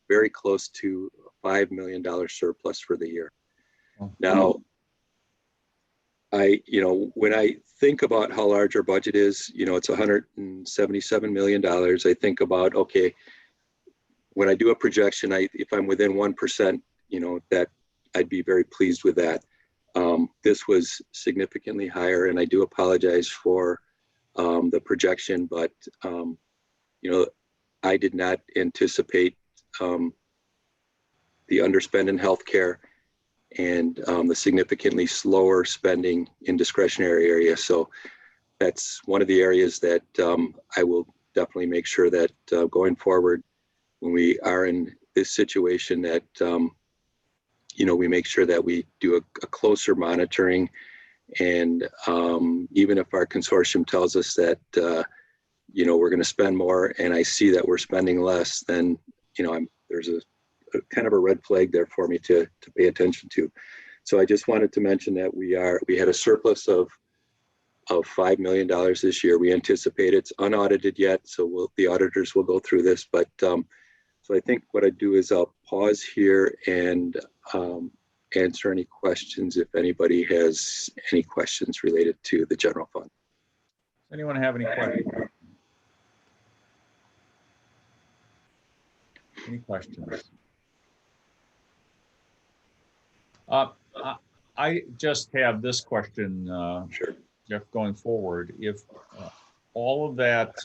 S20: very close to $5 million surplus for the year. Now, when I think about how large our budget is, it's $177 million. I think about, okay, when I do a projection, if I'm within 1%, that I'd be very pleased with that. This was significantly higher, and I do apologize for the projection, but I did not anticipate the underspend in healthcare and the significantly slower spending in discretionary areas. So that's one of the areas that I will definitely make sure that going forward, when we are in this situation, that we make sure that we do a closer monitoring. And even if our consortium tells us that we're going to spend more, and I see that we're spending less, then there's a kind of a red flag there for me to pay attention to. So I just wanted to mention that we had a surplus of $5 million this year. We anticipate it's unaudited yet, so the auditors will go through this. But so I think what I do is I'll pause here and answer any questions if anybody has any questions related to the general fund.
S2: Anyone have any questions? Any questions? I just have this question,
S20: sure,
S2: Jeff, going forward. If all of that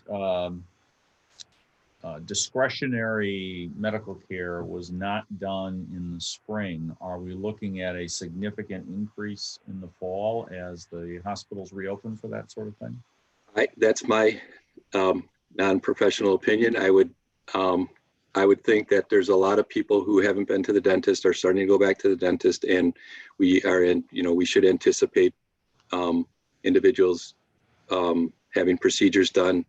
S2: discretionary medical care was not done in the spring, are we looking at a significant increase in the fall as the hospitals reopen for that sort of thing?
S20: That's my non-professional opinion. I would think that there's a lot of people who haven't been to the dentist are starting to go back to the dentist, and we should anticipate individuals having procedures done.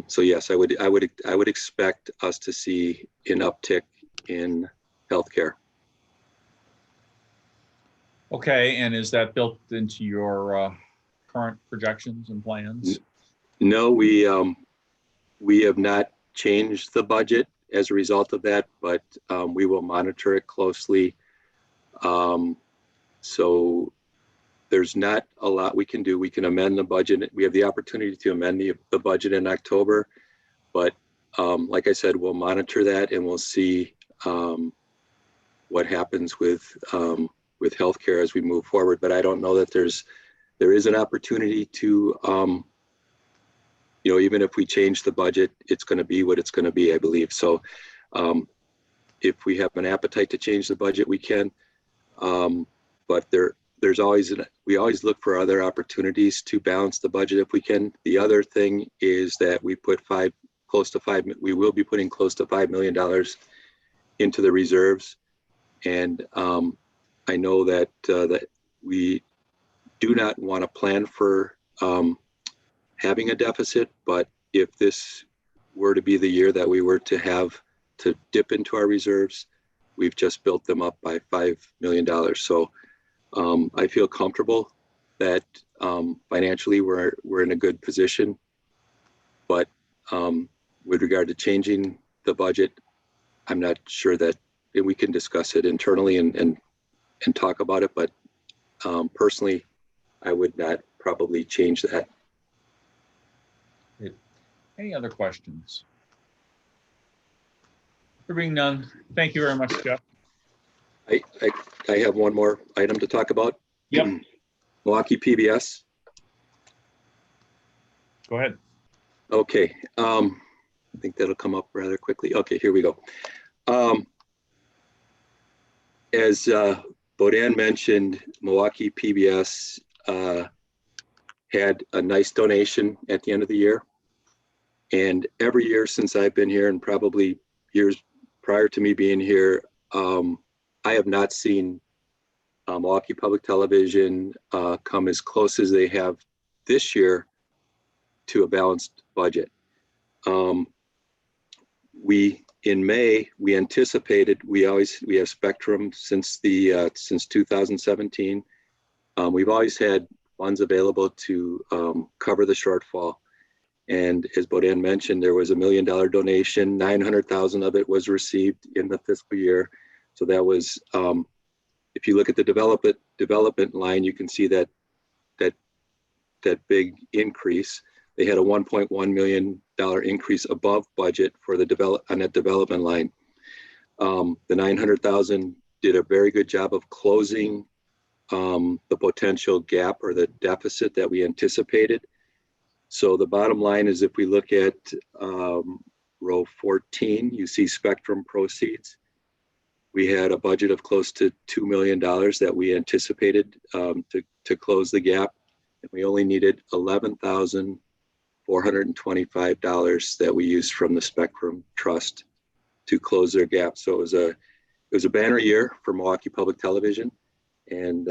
S20: So yes, I would expect us to see an uptick in healthcare.
S2: Okay, and is that built into your current projections and plans?
S20: No, we have not changed the budget as a result of that, but we will monitor it closely. So there's not a lot we can do. We can amend the budget. We have the opportunity to amend the budget in October, but like I said, we'll monitor that and we'll see what happens with healthcare as we move forward. But I don't know that there is an opportunity to, even if we change the budget, it's going to be what it's going to be, I believe. So if we have an appetite to change the budget, we can. But we always look for other opportunities to balance the budget if we can. The other thing is that we will be putting close to $5 million into the reserves. And I know that we do not want to plan for having a deficit, but if this were to be the year that we were to dip into our reserves, we've just built them up by $5 million. So I feel comfortable that financially we're in a good position, but with regard to changing the budget, I'm not sure that we can discuss it internally and talk about it, but personally, I would not probably change that.
S2: Any other questions? There being none, thank you very much, Jeff.
S20: I have one more item to talk about.
S2: Yep.
S20: Milwaukee PBS.
S2: Go ahead.
S20: Okay. I think that'll come up rather quickly. Okay, here we go. As Bodan mentioned, Milwaukee PBS had a nice donation at the end of the year. And every year since I've been here, and probably years prior to me being here, I have not seen Milwaukee Public Television come as close as they have this year to a balanced budget. In May, we anticipated, we have Spectrum since 2017. We've always had funds available to cover the shortfall. And as Bodan mentioned, there was $1 million donation, 900,000 of it was received in the fiscal year. So that was, if you look at the development line, you can see that big increase. They had a $1.1 million increase above budget for on that development line. The 900,000 did a very good job of closing the potential gap or the deficit that we anticipated. So the bottom line is, if we look at row 14, you see Spectrum proceeds. We had a budget of close to $2 million that we anticipated to close the gap. And we only needed $11,425 that we used from the Spectrum Trust to close their gap. So it was a banner year for Milwaukee Public Television. And,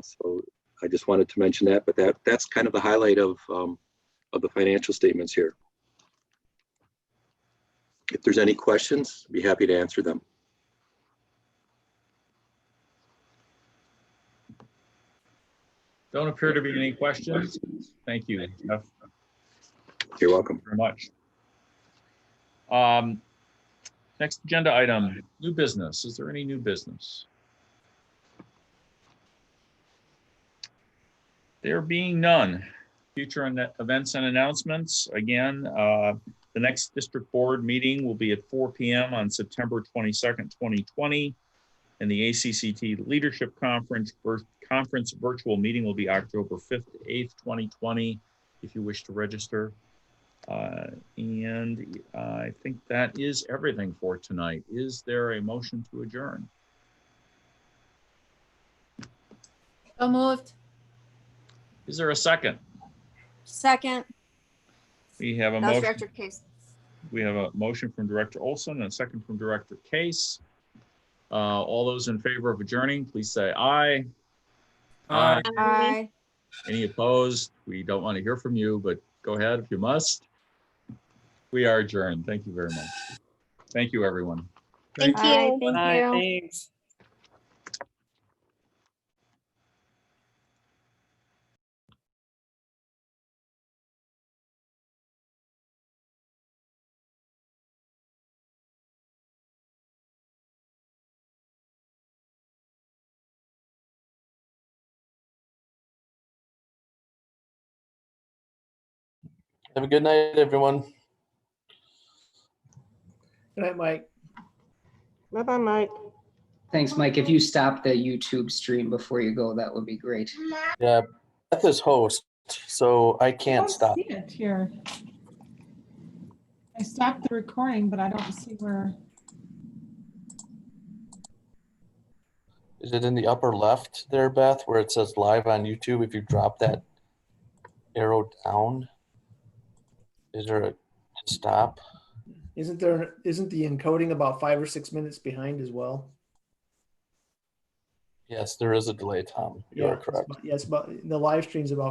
S20: so I just wanted to mention that, but that's kind of the highlight of the financial statements here. If there's any questions, I'd be happy to answer them.
S2: Don't appear to be any questions. Thank you, Jeff.
S20: You're welcome.
S2: Very much. Next agenda item, new business. Is there any new business? There being none, future events and announcements. Again, the next district board meeting will be at 4 p.m. on September 22nd, 2020. And the ACCT Leadership Conference virtual meeting will be October 5th to 8th, 2020, if you wish to register. And I think that is everything for tonight. Is there a motion to adjourn?
S4: So moved.
S2: Is there a second?
S4: Second.
S2: We have a
S4: That was
S2: motion.
S4: Director Case.
S2: We have a motion from Director Olson and a second from Director Case. All those in favor of adjourning, please say aye.
S11: Aye.
S4: Aye.
S2: Any opposed? We don't want to hear from you, but go ahead if you must. We are adjourned. Thank you very much. Thank you, everyone.
S11: Thank you.
S4: Aye, thank
S9: Bye,
S4: you.
S9: thanks.
S21: Have a good night, everyone.
S22: Good night, Mike.
S3: Bye-bye, Mike.
S17: Thanks, Mike. If you stop the YouTube stream before you go, that would be great.
S21: Yeah, Beth is host, so I can't stop.
S23: I don't see it here. I stopped the recording, but I don't see where.
S21: Is it in the upper left there, Beth, where it says live on YouTube? If you drop that arrow down, is there a stop?
S22: Isn't the encoding about 5 or 6 minutes behind as well?
S21: Yes, there is a delay, Tom. You are correct.
S22: Yes, but the live stream's about